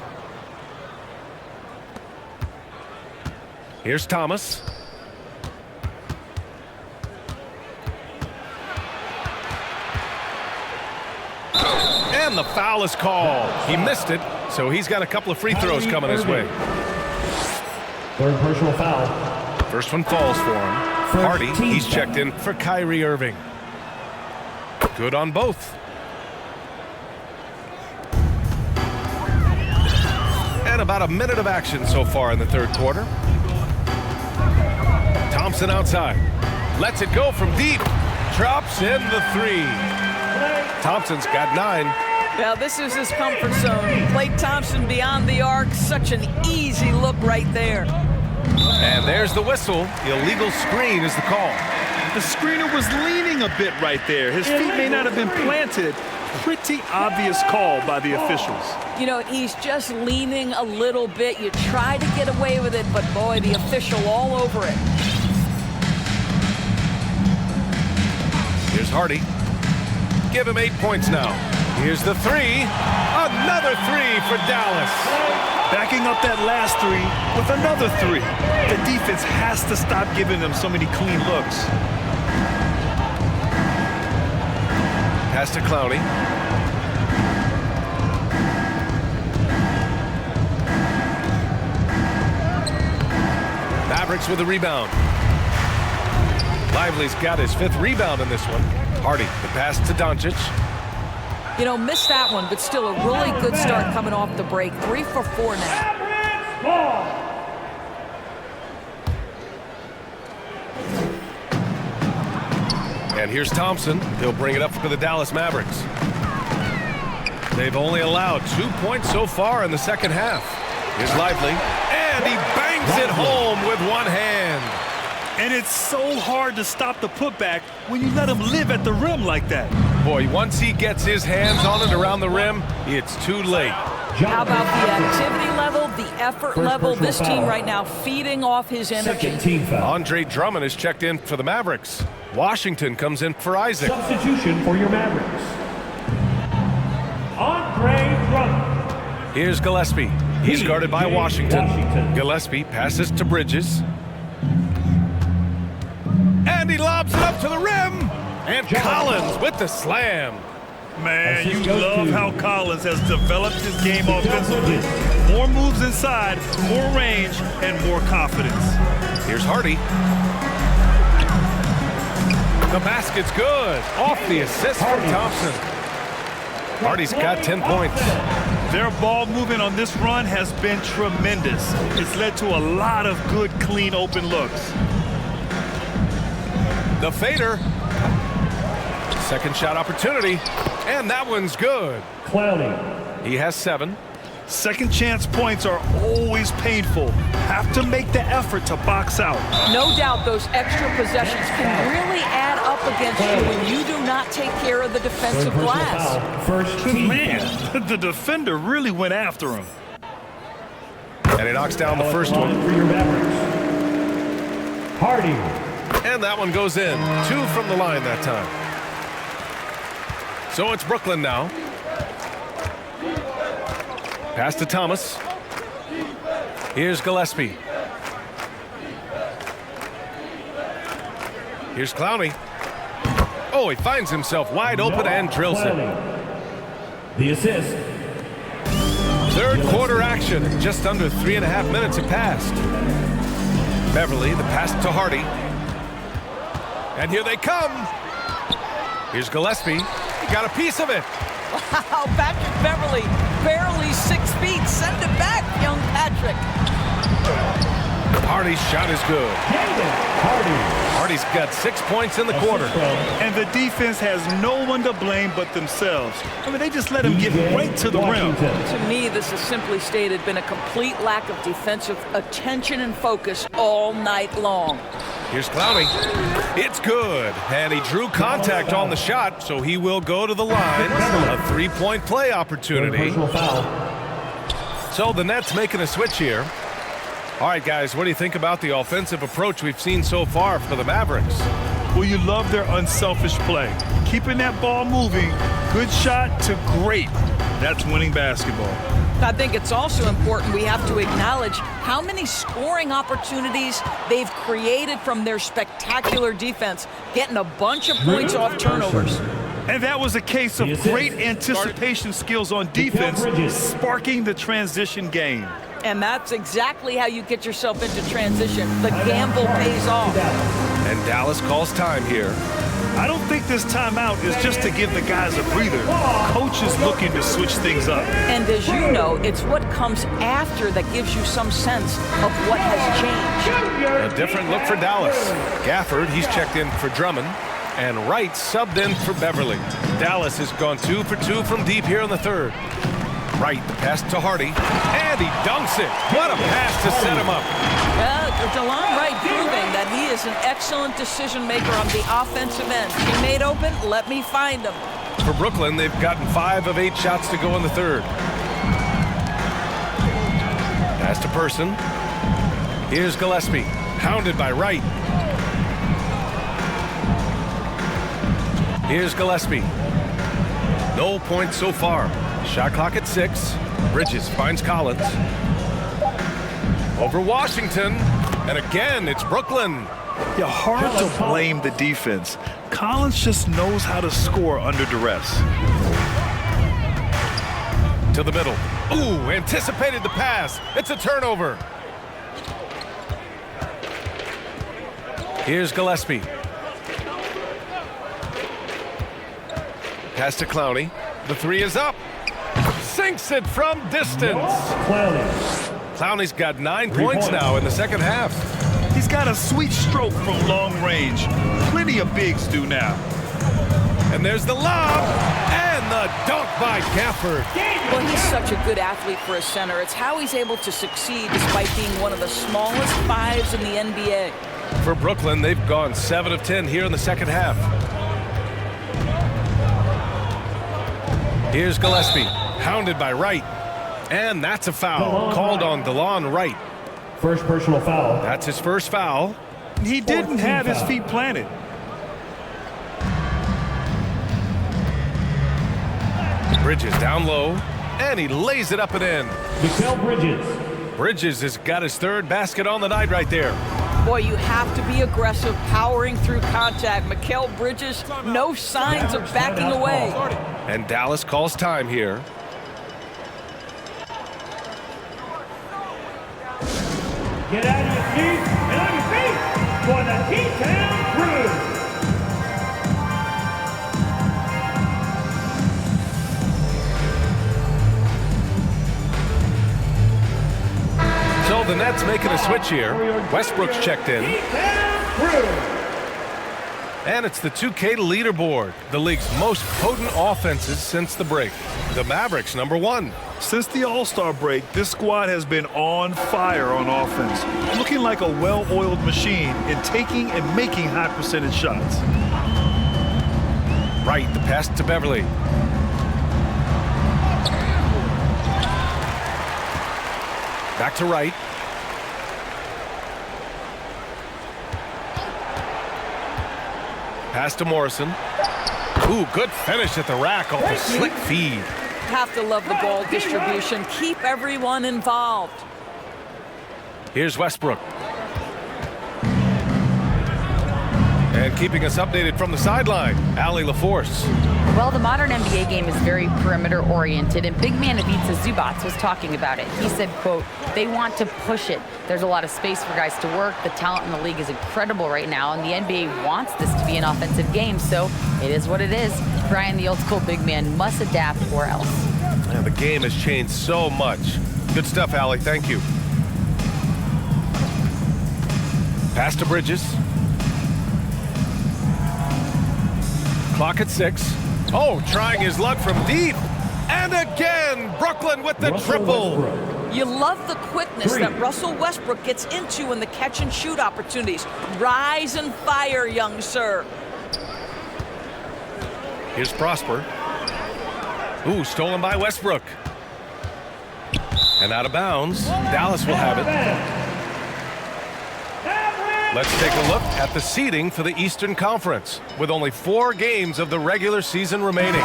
Here's Thomas. And the foul is called. He missed it, so he's got a couple of free throws coming his way. Third personal foul. First one falls for him. Hardy, he's checked in for Kyrie Irving. Good on both. And about a minute of action so far in the third quarter. Thompson outside. Lets it go from deep. Drops in the three. Thompson's got 9. Now this is his comfort zone. Klay Thompson beyond the arc. Such an easy look right there. And there's the whistle. Illegal screen is the call. The screener was leaning a bit right there. His feet may not have been planted. Pretty obvious call by the officials. You know, he's just leaning a little bit. You try to get away with it, but boy, the official all over it. Here's Hardy. Give him 8 points now. Here's the three. Another three for Dallas. Backing up that last three with another three. The defense has to stop giving them so many clean looks. Pass to Clowney. Mavericks with a rebound. Lively's got his 5th rebound in this one. Hardy, the pass to Doncic. You know, missed that one, but still a really good start coming off the break. 3 for 4 now. And here's Thompson. He'll bring it up for the Dallas Mavericks. They've only allowed 2 points so far in the second half. Here's Lively. And he bangs it home with one hand. And it's so hard to stop the putback when you let him live at the rim like that. Boy, once he gets his hands on it around the rim, it's too late. How about the activity level, the effort level? This team right now feeding off his energy. Andre Drummond is checked in for the Mavericks. Washington comes in for Isaac. Substitution for your Mavericks. Andre Drummond. Here's Gillespie. He's guarded by Washington. Gillespie passes to Bridges. And he lobs it up to the rim. And Collins with the slam. Man, you love how Collins has developed his game offensively. More moves inside, more range, and more confidence. Here's Hardy. The basket's good. Off the assist from Thompson. Hardy's got 10 points. Their ball movement on this run has been tremendous. It's led to a lot of good, clean, open looks. The fader. Second shot opportunity. And that one's good. Clowney. He has 7. Second chance points are always painful. Have to make the effort to box out. No doubt those extra possessions can really add up against you when you do not take care of the defensive glass. First team. Man, the defender really went after him. And he knocks down the first one. For your Mavericks. Hardy. And that one goes in. 2 from the line that time. So it's Brooklyn now. Pass to Thomas. Here's Gillespie. Here's Clowney. Oh, he finds himself wide open and drills it. The assist. Third quarter action. Just under 3.5 minutes have passed. Beverly, the pass to Hardy. And here they come. Here's Gillespie. He got a piece of it. Wow, Patrick Beverly, barely 6 feet. Send it back, young Patrick. Hardy's shot is good. Hardy's got 6 points in the quarter. And the defense has no one to blame but themselves. I mean, they just let him get right to the rim. To me, this has simply stated been a complete lack of defensive attention and focus all night long. Here's Clowney. It's good. And he drew contact on the shot, so he will go to the line. A three-point play opportunity. So the Nets making a switch here. All right, guys, what do you think about the offensive approach we've seen so far for the Mavericks? Well, you love their unselfish play. Keeping that ball moving, good shot to great. That's winning basketball. I think it's also important we have to acknowledge how many scoring opportunities they've created from their spectacular defense, getting a bunch of points off turnovers. And that was a case of great anticipation skills on defense, sparking the transition game. And that's exactly how you get yourself into transition. The gamble pays off. And Dallas calls time here. I don't think this timeout is just to give the guys a breather. Coach is looking to switch things up. And as you know, it's what comes after that gives you some sense of what has changed. A different look for Dallas. Gafford, he's checked in for Drummond. And Wright subbed in for Beverly. Dallas has gone 2 for 2 from deep here in the third. Wright, the pass to Hardy, and he dunks it. What a pass to set him up. DeLon Wright proving that he is an excellent decision maker on the offensive end. He made open, let me find him. For Brooklyn, they've gotten 5 of 8 shots to go in the third. Pass to Person. Here's Gillespie, hounded by Wright. Here's Gillespie. No points so far. Shot clock at 6. Bridges finds Collins. Over Washington. And again, it's Brooklyn. Yeah, hard to blame the defense. Collins just knows how to score under duress. To the middle. Ooh, anticipated the pass. It's a turnover. Here's Gillespie. Pass to Clowney. The three is up. Sinks it from distance. Clowney's got 9 points now in the second half. He's got a sweet stroke from long range. Plenty of bigs do now. And there's the lob. And the dunk by Gafford. Well, he's such a good athlete for a center. It's how he's able to succeed despite being one of the smallest 5s in the NBA. For Brooklyn, they've gone 7 of 10 here in the second half. Here's Gillespie, hounded by Wright. And that's a foul called on DeLon Wright. First personal foul. That's his first foul. He didn't have his feet planted. Bridges down low, and he lays it up and in. Mikal Bridges. Bridges has got his 3rd basket on the night right there. Boy, you have to be aggressive, powering through contact. Mikal Bridges, no signs of backing away. And Dallas calls time here. Get out of your seat and on your feet for the T-Town Crew. So the Nets making a switch here. Westbrook's checked in. And it's the 2K leaderboard, the league's most potent offenses since the break. The Mavericks, #1. Since the All-Star break, this squad has been on fire on offense, looking like a well-oiled machine in taking and making high-percentage shots. Wright, the pass to Beverly. Back to Wright. Pass to Morrison. Ooh, good finish at the rack off a slick feed. Have to love the ball distribution. Keep everyone involved. Here's Westbrook. And keeping us updated from the sideline, Allie LaForce. Well, the modern NBA game is very perimeter-oriented, and big man Ivica Zubac was talking about it. He said, quote, they want to push it. There's a lot of space for guys to work. The talent in the league is incredible right now, and the NBA wants this to be an offensive game, so it is what it is. Brian, the old-school big man, must adapt or else. Yeah, the game has changed so much. Good stuff, Allie. Thank you. Pass to Bridges. Clock at 6. Oh, trying his luck from deep. And again, Brooklyn with the triple. You love the quickness that Russell Westbrook gets into in the catch-and-shoot opportunities. Rise and fire, young sir. Here's Prosper. Ooh, stolen by Westbrook. And out of bounds. Dallas will have it. Let's take a look at the seeding for the Eastern Conference, with only 4 games of the regular season remaining.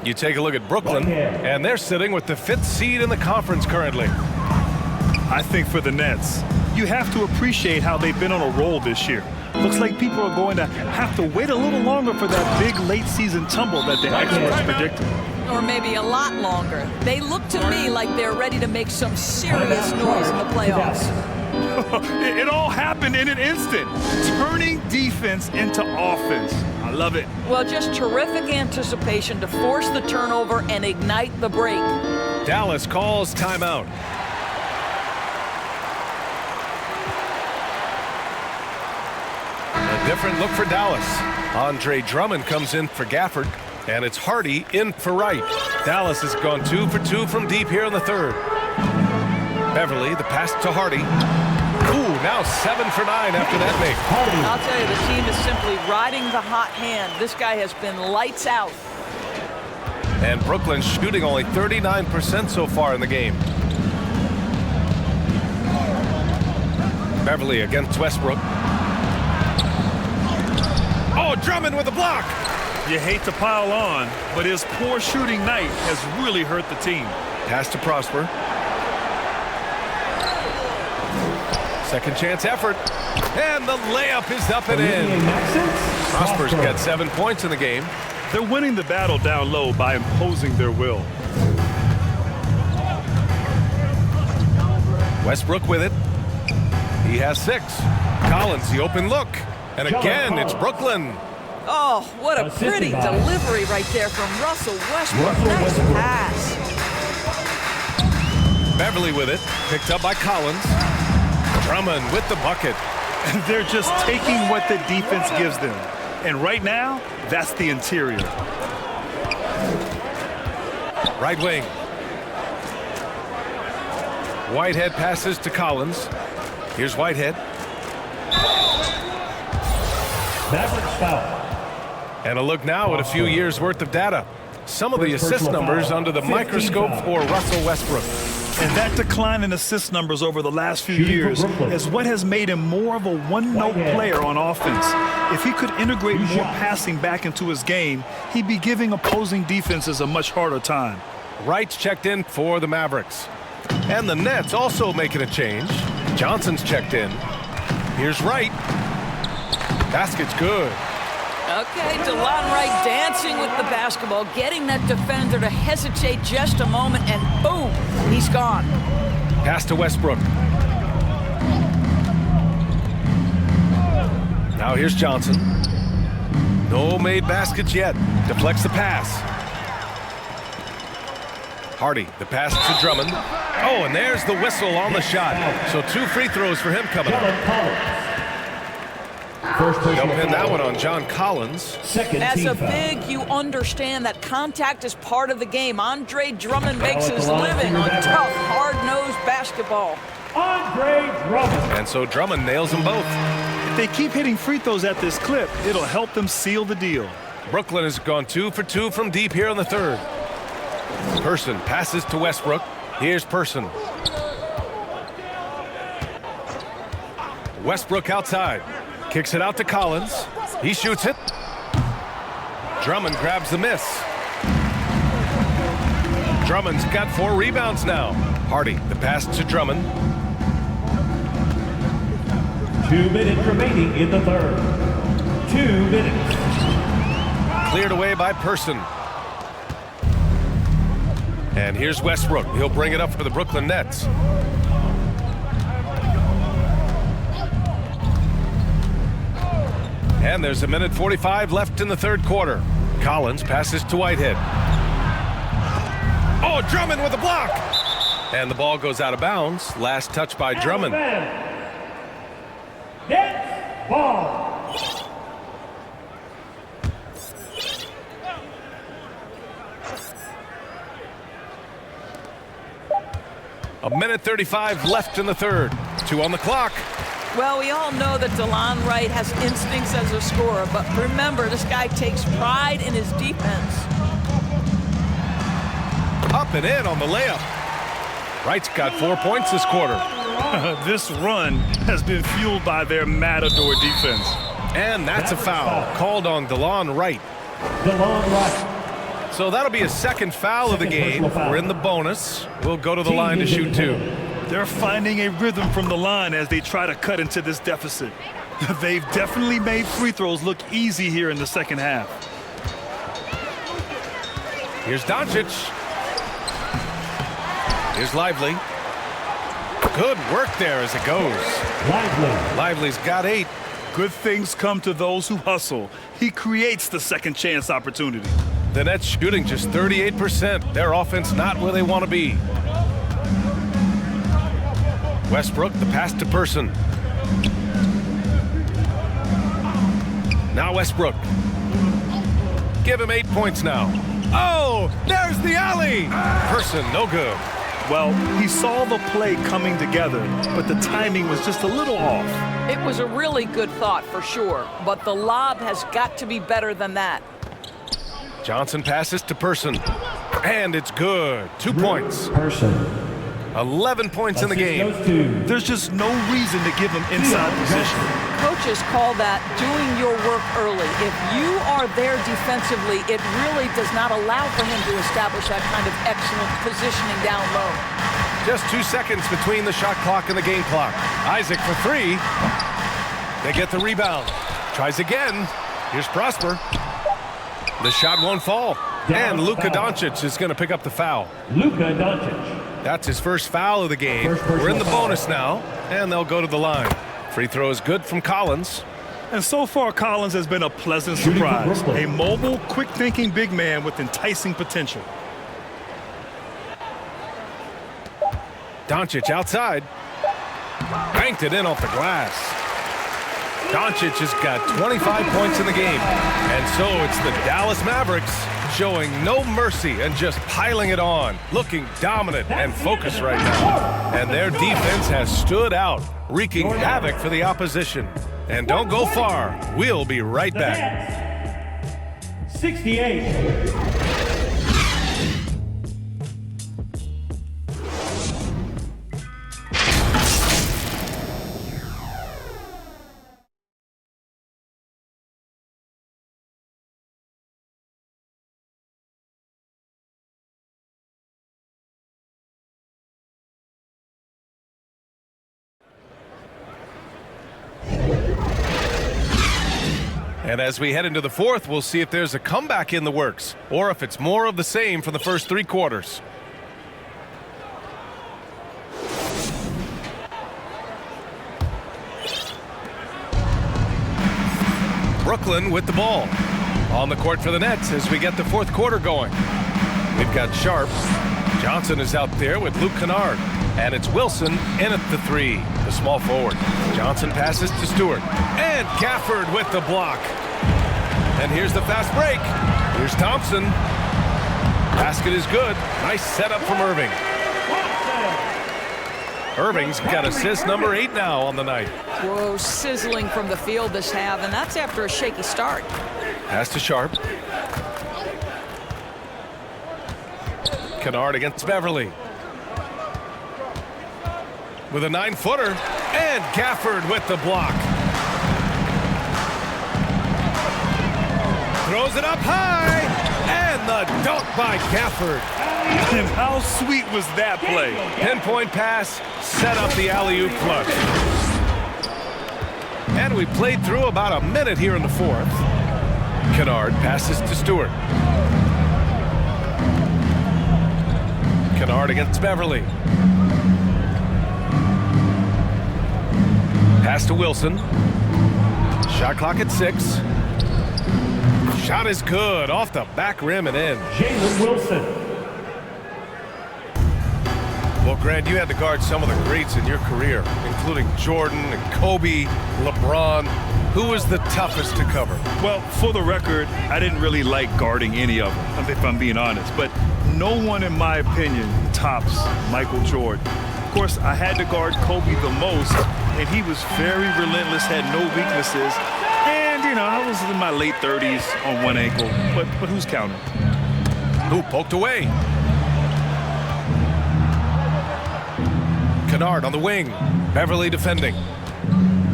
You take a look at Brooklyn, and they're sitting with the 5th seed in the conference currently. I think for the Nets, you have to appreciate how they've been on a roll this year. Looks like people are going to have to wait a little longer for that big late season tumble that the experts predicted. Or maybe a lot longer. They look to me like they're ready to make some serious noise in the playoffs. It all happened in an instant. Turning defense into offense. I love it. Well, just terrific anticipation to force the turnover and ignite the break. Dallas calls timeout. A different look for Dallas. Andre Drummond comes in for Gafford, and it's Hardy in for Wright. Dallas has gone 2 for 2 from deep here in the 3rd. Beverly, the pass to Hardy. Ooh, now 7 for 9 after that make. I'll tell you, the team is simply riding the hot hand. This guy has been lights out. And Brooklyn's shooting only 39% so far in the game. Beverly against Westbrook. Oh, Drummond with a block. You hate to pile on, but his poor shooting night has really hurt the team. Pass to Prosper. Second chance effort. And the layup is up and in. Prosper's got 7 points in the game. They're winning the battle down low by imposing their will. Westbrook with it. He has 6. Collins, the open look. And again, it's Brooklyn. Oh, what a pretty delivery right there from Russell Westbrook. Nice pass. Beverly with it. Picked up by Collins. Drummond with the bucket. They're just taking what the defense gives them. And right now, that's the interior. Right wing. Whitehead passes to Collins. Here's Whitehead. And a look now at a few years worth of data. Some of the assist numbers under the microscope for Russell Westbrook. And that decline in assist numbers over the last few years is what has made him more of a one-note player on offense. If he could integrate more passing back into his game, he'd be giving opposing defenses a much harder time. Wright's checked in for the Mavericks. And the Nets also making a change. Johnson's checked in. Here's Wright. Basket's good. Okay, DeLon Wright dancing with the basketball, getting that defender to hesitate just a moment, and boom, he's gone. Pass to Westbrook. Now here's Johnson. No made baskets yet. Deflects the pass. Hardy, the pass to Drummond. Oh, and there's the whistle on the shot. So 2 free throws for him coming up. They'll pin that one on John Collins. As a big, you understand that contact is part of the game. Andre Drummond makes his living on tough, hard-nosed basketball. Andre Drummond. And so Drummond nails them both. If they keep hitting free throws at this clip, it'll help them seal the deal. Brooklyn has gone 2 for 2 from deep here in the 3rd. Person passes to Westbrook. Here's Person. Westbrook outside. Kicks it out to Collins. He shoots it. Drummond grabs the miss. Drummond's got 4 rebounds now. Hardy, the pass to Drummond. 2 minutes remaining in the 3rd. 2 minutes. Cleared away by Person. And here's Westbrook. He'll bring it up for the Brooklyn Nets. And there's 1:45 left in the 3rd quarter. Collins passes to Whitehead. Oh, Drummond with a block. And the ball goes out of bounds. Last touch by Drummond. Ball. A minute 35 left in the third. 2 on the clock. Well, we all know that DeLon Wright has instincts as a scorer, but remember, this guy takes pride in his defense. Up and in on the layup. Wright's got 4 points this quarter. This run has been fueled by their matador defense. And that's a foul called on DeLon Wright. DeLon Wright. So that'll be a second foul of the game. We're in the bonus. We'll go to the line to shoot 2. They're finding a rhythm from the line as they try to cut into this deficit. They've definitely made free throws look easy here in the second half. Here's Doncic. Here's Lively. Good work there as it goes. Lively's got 8. Good things come to those who hustle. He creates the second chance opportunity. The Nets shooting just 38%. Their offense not where they want to be. Westbrook, the pass to Person. Now Westbrook. Give him 8 points now. Oh, there's the alley. Person, no good. Well, he saw the play coming together, but the timing was just a little off. It was a really good thought for sure, but the lob has got to be better than that. Johnson passes to Person. And it's good. 2 points. Person. 11 points in the game. There's just no reason to give him inside position. Coaches call that doing your work early. If you are there defensively, it really does not allow for him to establish that kind of excellent positioning down low. Just 2 seconds between the shot clock and the game clock. Isaac for 3. They get the rebound. Tries again. Here's Prosper. The shot won't fall. And Luka Doncic is going to pick up the foul. Luka Doncic. That's his first foul of the game. We're in the bonus now, and they'll go to the line. Free throw is good from Collins. And so far, Collins has been a pleasant surprise. A mobile, quick-thinking big man with enticing potential. Doncic outside. Banked it in off the glass. Doncic has got 25 points in the game. And so it's the Dallas Mavericks showing no mercy and just piling it on. Looking dominant and focused right now. And their defense has stood out, wreaking havoc for the opposition. And don't go far. We'll be right back. 68. And as we head into the fourth, we'll see if there's a comeback in the works or if it's more of the same from the first 3 quarters. Brooklyn with the ball. On the court for the Nets as we get the fourth quarter going. We've got Sharp. Johnson is out there with Luke Kennard. And it's Wilson in at the 3, the small forward. Johnson passes to Stewart. And Gafford with the block. And here's the fast break. Here's Thompson. Basket is good. Nice setup from Irving. Irving's got assist number 8 now on the night. Whoa, sizzling from the field this half, and that's after a shaky start. Pass to Sharp. Kennard against Beverly. With a 9-footer, and Gafford with the block. Throws it up high, and the dunk by Gafford. And how sweet was that play? Pinpoint pass, set up the alley-oop flush. And we played through about a minute here in the fourth. Kennard passes to Stewart. Kennard against Beverly. Pass to Wilson. Shot clock at 6. Shot is good off the back rim and in. Jalen Wilson. Well, Grant, you had to guard some of the greats in your career, including Jordan and Kobe, LeBron. Who was the toughest to cover? Well, for the record, I didn't really like guarding any of them, if I'm being honest. But no one, in my opinion, tops Michael Jordan. Of course, I had to guard Kobe the most, and he was very relentless, had no weaknesses. And, you know, I was in my late 30s on one ankle, but who's counting? Who poked away? Kennard on the wing. Beverly defending.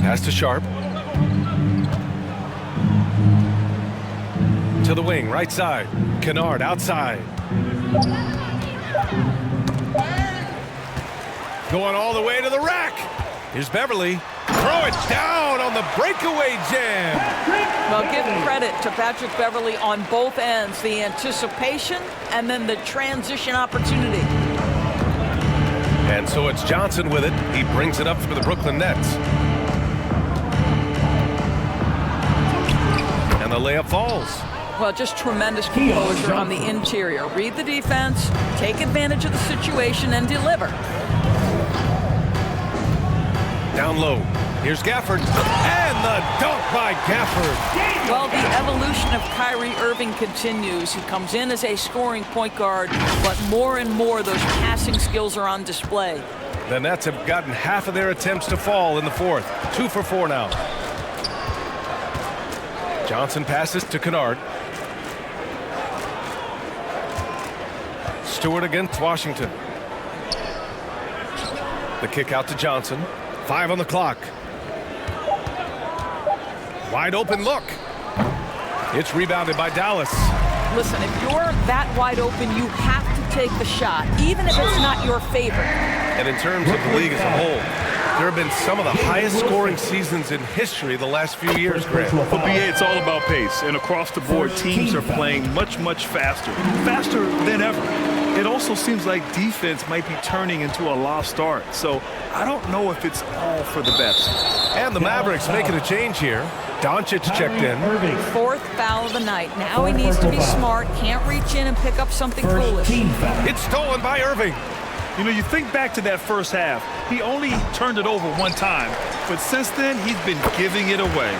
Pass to Sharp. To the wing, right side. Kennard outside. Going all the way to the rack. Here's Beverly. Throw it down on the breakaway jam. Well, give credit to Patrick Beverly on both ends. The anticipation and then the transition opportunity. And so it's Johnson with it. He brings it up for the Brooklyn Nets. And the layup falls. Well, just tremendous composure on the interior. Read the defense, take advantage of the situation, and deliver. Down low. Here's Gafford. And the dunk by Gafford. Well, the evolution of Kyrie Irving continues. He comes in as a scoring point guard, but more and more those passing skills are on display. The Nets have gotten half of their attempts to fall in the fourth. 2 for 4 now. Johnson passes to Kennard. Stewart against Washington. The kick out to Johnson. 5 on the clock. Wide open look. It's rebounded by Dallas. Listen, if you're that wide open, you have to take the shot, even if it's not your favorite. And in terms of the league as a whole, there have been some of the highest scoring seasons in history the last few years, Grant. For BA, it's all about pace. And across the board, teams are playing much, much faster. Faster than ever. It also seems like defense might be turning into a lost art. So I don't know if it's all for the best. And the Mavericks making a change here. Doncic checked in. 4th foul of the night. Now he needs to be smart. Can't reach in and pick up something foolish. It's stolen by Irving. You know, you think back to that first half. He only turned it over one time. But since then, he's been giving it away.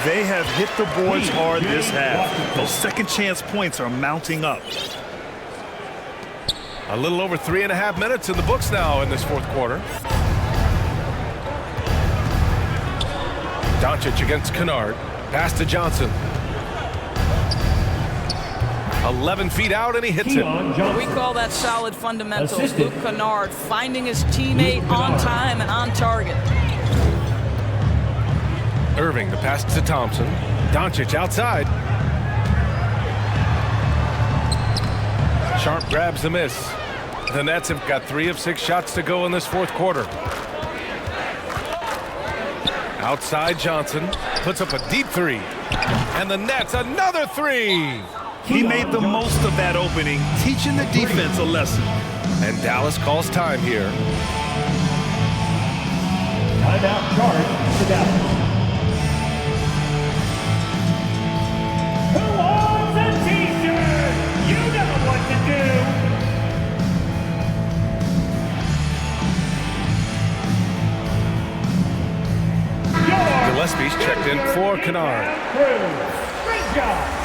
They have hit the boards hard this half. Those second chance points are mounting up. A little over 3.5 minutes in the books now in this fourth quarter. Doncic against Kennard. Pass to Johnson. 11 feet out, and he hits it. We call that solid fundamentals. Luke Kennard finding his teammate on time and on target. Irving, the pass to Thompson. Doncic outside. Sharp grabs the miss. The Nets have got 3 of 6 shots to go in this fourth quarter. Outside Johnson puts up a deep 3. And the Nets another 3. He made the most of that opening, teaching the defense a lesson. And Dallas calls time here. Timeout charge to Dallas. Who wants a t-shirt? You know what to do. Gillespie's checked in for Kennard. Great job.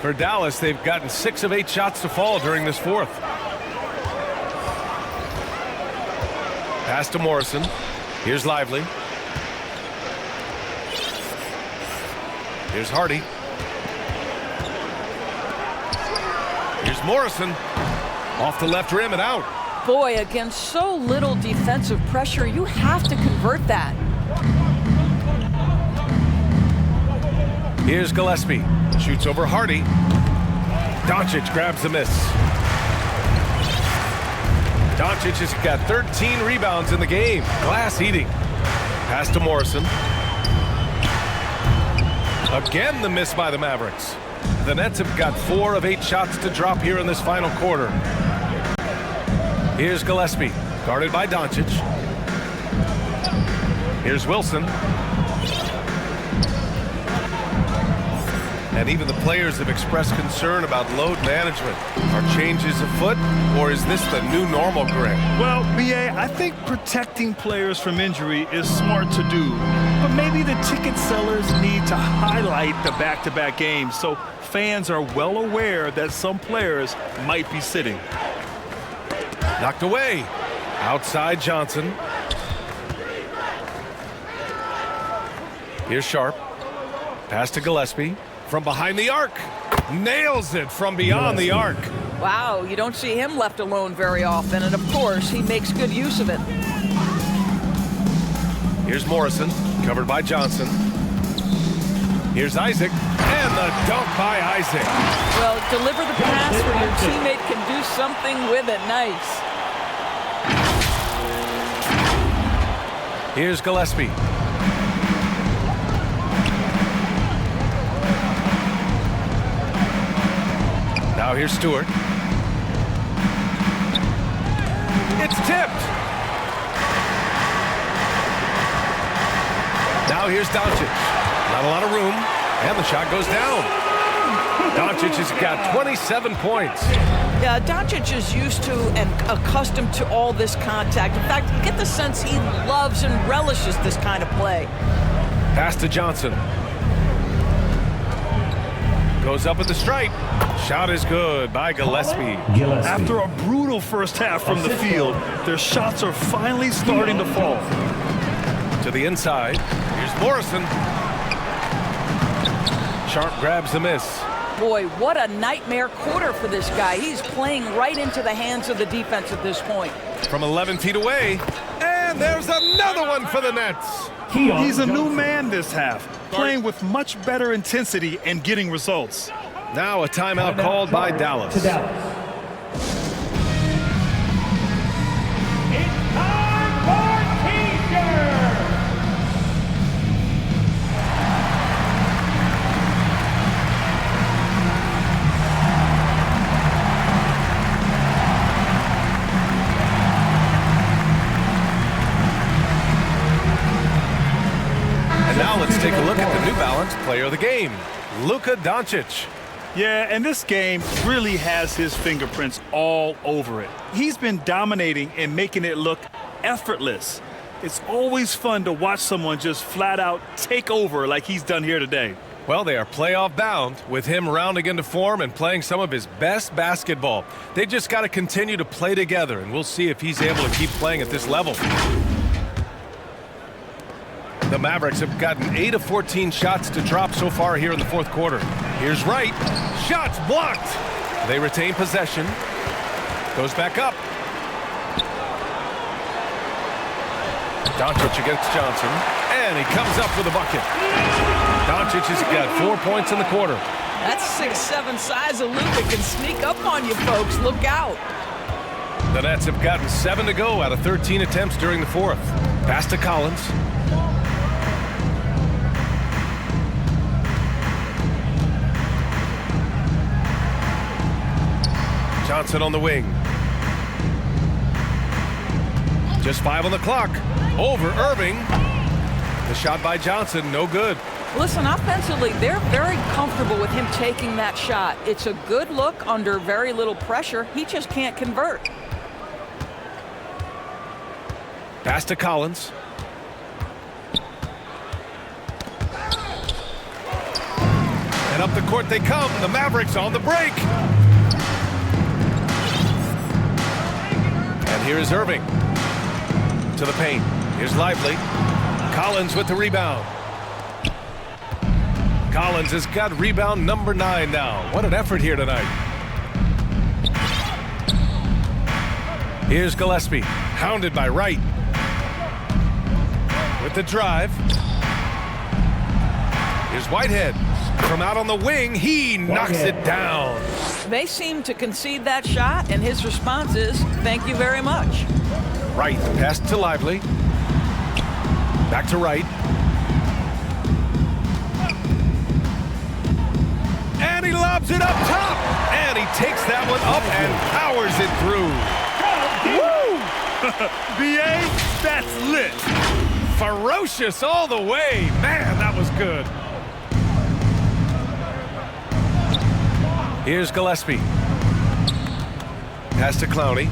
For Dallas, they've gotten 6 of 8 shots to fall during this fourth. Pass to Morrison. Here's Lively. Here's Hardy. Here's Morrison. Off the left rim and out. Boy, against so little defensive pressure, you have to convert that. Here's Gillespie. Shoots over Hardy. Doncic grabs the miss. Doncic has got 13 rebounds in the game. Glass eating. Pass to Morrison. Again, the miss by the Mavericks. The Nets have got 4 of 8 shots to drop here in this final quarter. Here's Gillespie, guarded by Doncic. Here's Wilson. And even the players have expressed concern about load management. Are changes afoot, or is this the new normal, Greg? Well, BA, I think protecting players from injury is smart to do. But maybe the ticket sellers need to highlight the back-to-back games so fans are well aware that some players might be sitting. Knocked away. Outside Johnson. Here's Sharp. Pass to Gillespie. From behind the arc. Nails it from beyond the arc. Wow, you don't see him left alone very often, and of course, he makes good use of it. Here's Morrison, covered by Johnson. Here's Isaac, and the dunk by Isaac. Well, deliver the pass where your teammate can do something with it. Nice. Here's Gillespie. Now here's Stewart. It's tipped. Now here's Doncic. Not a lot of room, and the shot goes down. Doncic has got 27 points. Yeah, Doncic is used to and accustomed to all this contact. In fact, you get the sense he loves and relishes this kind of play. Pass to Johnson. Goes up at the stripe. Shot is good by Gillespie. After a brutal first half from the field, their shots are finally starting to fall. To the inside. Here's Morrison. Sharp grabs the miss. Boy, what a nightmare quarter for this guy. He's playing right into the hands of the defense at this point. From 11 feet away. And there's another one for the Nets. He's a new man this half, playing with much better intensity and getting results. Now a timeout called by Dallas. It's time for T-shirt. And now let's take a look at the New Balance player of the game, Luka Doncic. Yeah, and this game really has his fingerprints all over it. He's been dominating and making it look effortless. It's always fun to watch someone just flat out take over like he's done here today. Well, they are playoff bound with him rounding into form and playing some of his best basketball. They just got to continue to play together, and we'll see if he's able to keep playing at this level. The Mavericks have gotten 8 of 14 shots to drop so far here in the fourth quarter. Here's Wright. Shots blocked. They retain possession. Goes back up. Doncic against Johnson. And he comes up with a bucket. Doncic has got 4 points in the quarter. That 6'7" size of Luka can sneak up on you, folks. Look out. The Nets have gotten 7 to go out of 13 attempts during the fourth. Pass to Collins. Johnson on the wing. Just 5 on the clock. Over Irving. The shot by Johnson, no good. Listen, offensively, they're very comfortable with him taking that shot. It's a good look under very little pressure. He just can't convert. Pass to Collins. And up the court they come. The Mavericks on the break. And here is Irving. To the paint. Here's Lively. Collins with the rebound. Collins has got rebound number 9 now. What an effort here tonight. Here's Gillespie. Hounded by Wright. With the drive. Here's Whitehead. From out on the wing, he knocks it down. They seem to concede that shot, and his response is, thank you very much. Wright, pass to Lively. Back to Wright. And he lobs it up top. And he takes that one up and powers it through. Woo! BA, that's lit. Ferocious all the way. Man, that was good. Here's Gillespie. Pass to Clowney.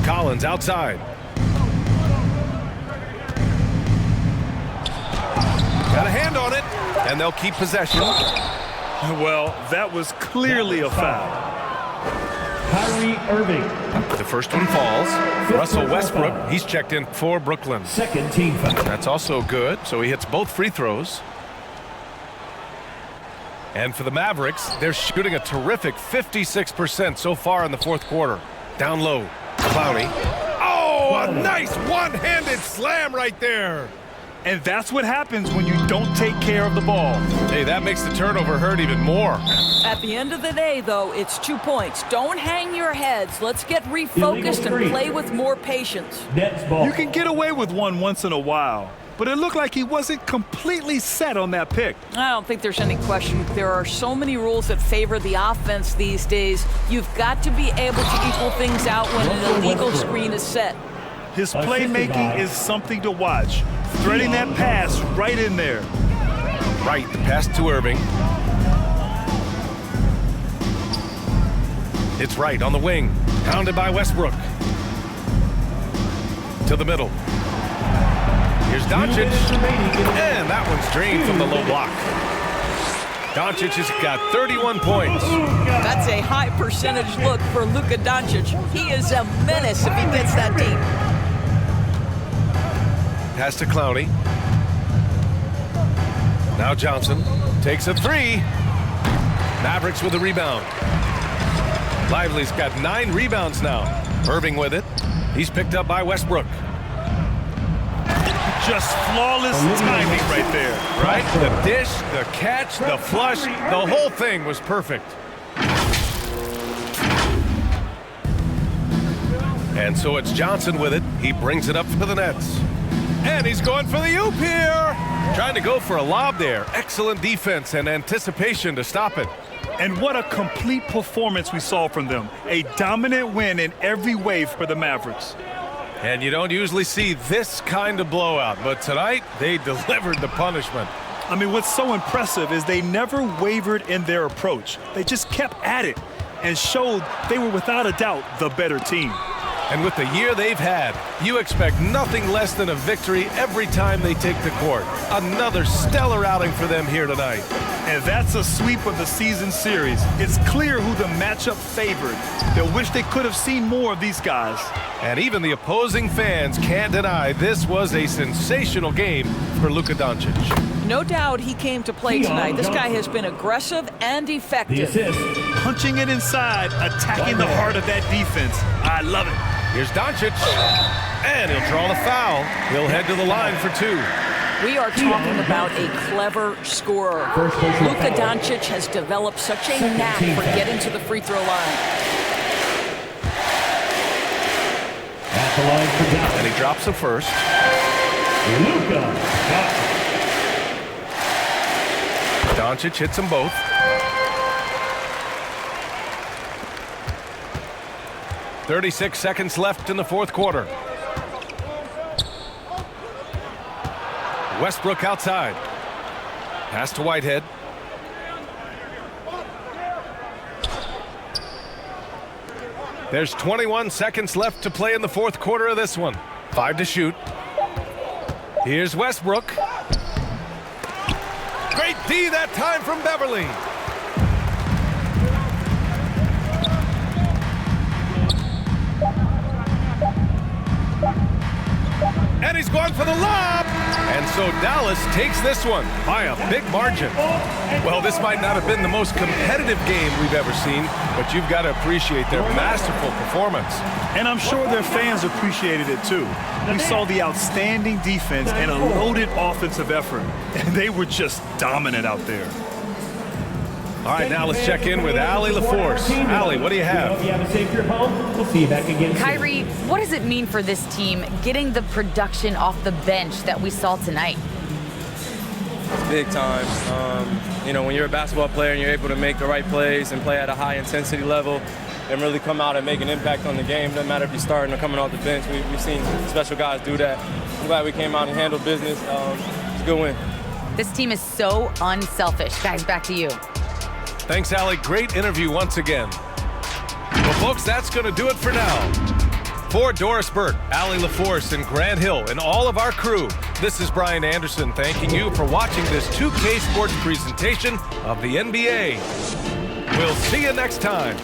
Collins outside. Got a hand on it, and they'll keep possession. Well, that was clearly a foul. Kyrie Irving. The first one falls. Russell Westbrook, he's checked in for Brooklyn. Second team foul. That's also good, so he hits both free throws. And for the Mavericks, they're shooting a terrific 56% so far in the fourth quarter. Down low, Clowney. Oh, a nice one-handed slam right there. And that's what happens when you don't take care of the ball. Hey, that makes the turnover hurt even more. At the end of the day, though, it's 2 points. Don't hang your heads. Let's get refocused and play with more patience. Nets ball. You can get away with one once in a while, but it looked like he wasn't completely set on that pick. I don't think there's any question. There are so many rules that favor the offense these days. You've got to be able to equal things out when an illegal screen is set. His playmaking is something to watch. Threading that pass right in there. Right, the pass to Irving. It's right on the wing. Pounded by Westbrook. To the middle. Here's Doncic. And that one's drained from the low block. Doncic has got 31 points. That's a high percentage look for Luka Doncic. He is a menace if he gets that deep. Pass to Clowney. Now Johnson takes a three. Mavericks with a rebound. Lively's got 9 rebounds now. Irving with it. He's picked up by Westbrook. Just flawless timing right there. Right? The dish, the catch, the flush, the whole thing was perfect. And so it's Johnson with it. He brings it up for the Nets. And he's going for the oop here. Trying to go for a lob there. Excellent defense and anticipation to stop it. And what a complete performance we saw from them. A dominant win in every way for the Mavericks. And you don't usually see this kind of blowout, but tonight they delivered the punishment. I mean, what's so impressive is they never wavered in their approach. They just kept at it and showed they were without a doubt the better team. And with the year they've had, you expect nothing less than a victory every time they take the court. Another stellar outing for them here tonight. And that's a sweep of the season series. It's clear who the matchup favored. They'll wish they could have seen more of these guys. And even the opposing fans can't deny this was a sensational game for Luka Doncic. No doubt he came to play tonight. This guy has been aggressive and effective. Punching it inside, attacking the heart of that defense. I love it. Here's Doncic, and he'll draw the foul. He'll head to the line for 2. We are talking about a clever scorer. Luka Doncic has developed such a knack for getting to the free throw line. At the line for Doncic. And he drops the first. Luka Doncic hits them both. .36 seconds left in the fourth quarter. Westbrook outside. Pass to Whitehead. There's 21 seconds left to play in the fourth quarter of this one. 5 to shoot. Here's Westbrook. Great D that time from Beverly. And he's going for the lob. And so Dallas takes this one by a big margin. Well, this might not have been the most competitive game we've ever seen, but you've got to appreciate their masterful performance. And I'm sure their fans appreciated it too. We saw the outstanding defense and a loaded offensive effort, and they were just dominant out there. All right, now let's check in with Allie LaForce. Allie, what do you have? If you have a safe trip home, we'll see you back again soon. Kyrie, what does it mean for this team getting the production off the bench that we saw tonight? It's big time. You know, when you're a basketball player and you're able to make the right plays and play at a high intensity level and really come out and make an impact on the game, doesn't matter if you're starting or coming off the bench. We've seen special guys do that. I'm glad we came out and handled business. It's a good win. This team is so unselfish. Guys, back to you. Thanks, Allie. Great interview once again. Well, folks, that's going to do it for now. For Doris Burke, Allie LaForce, and Grant Hill, and all of our crew, this is Brian Anderson thanking you for watching this 2K Sports presentation of the NBA. We'll see you next time.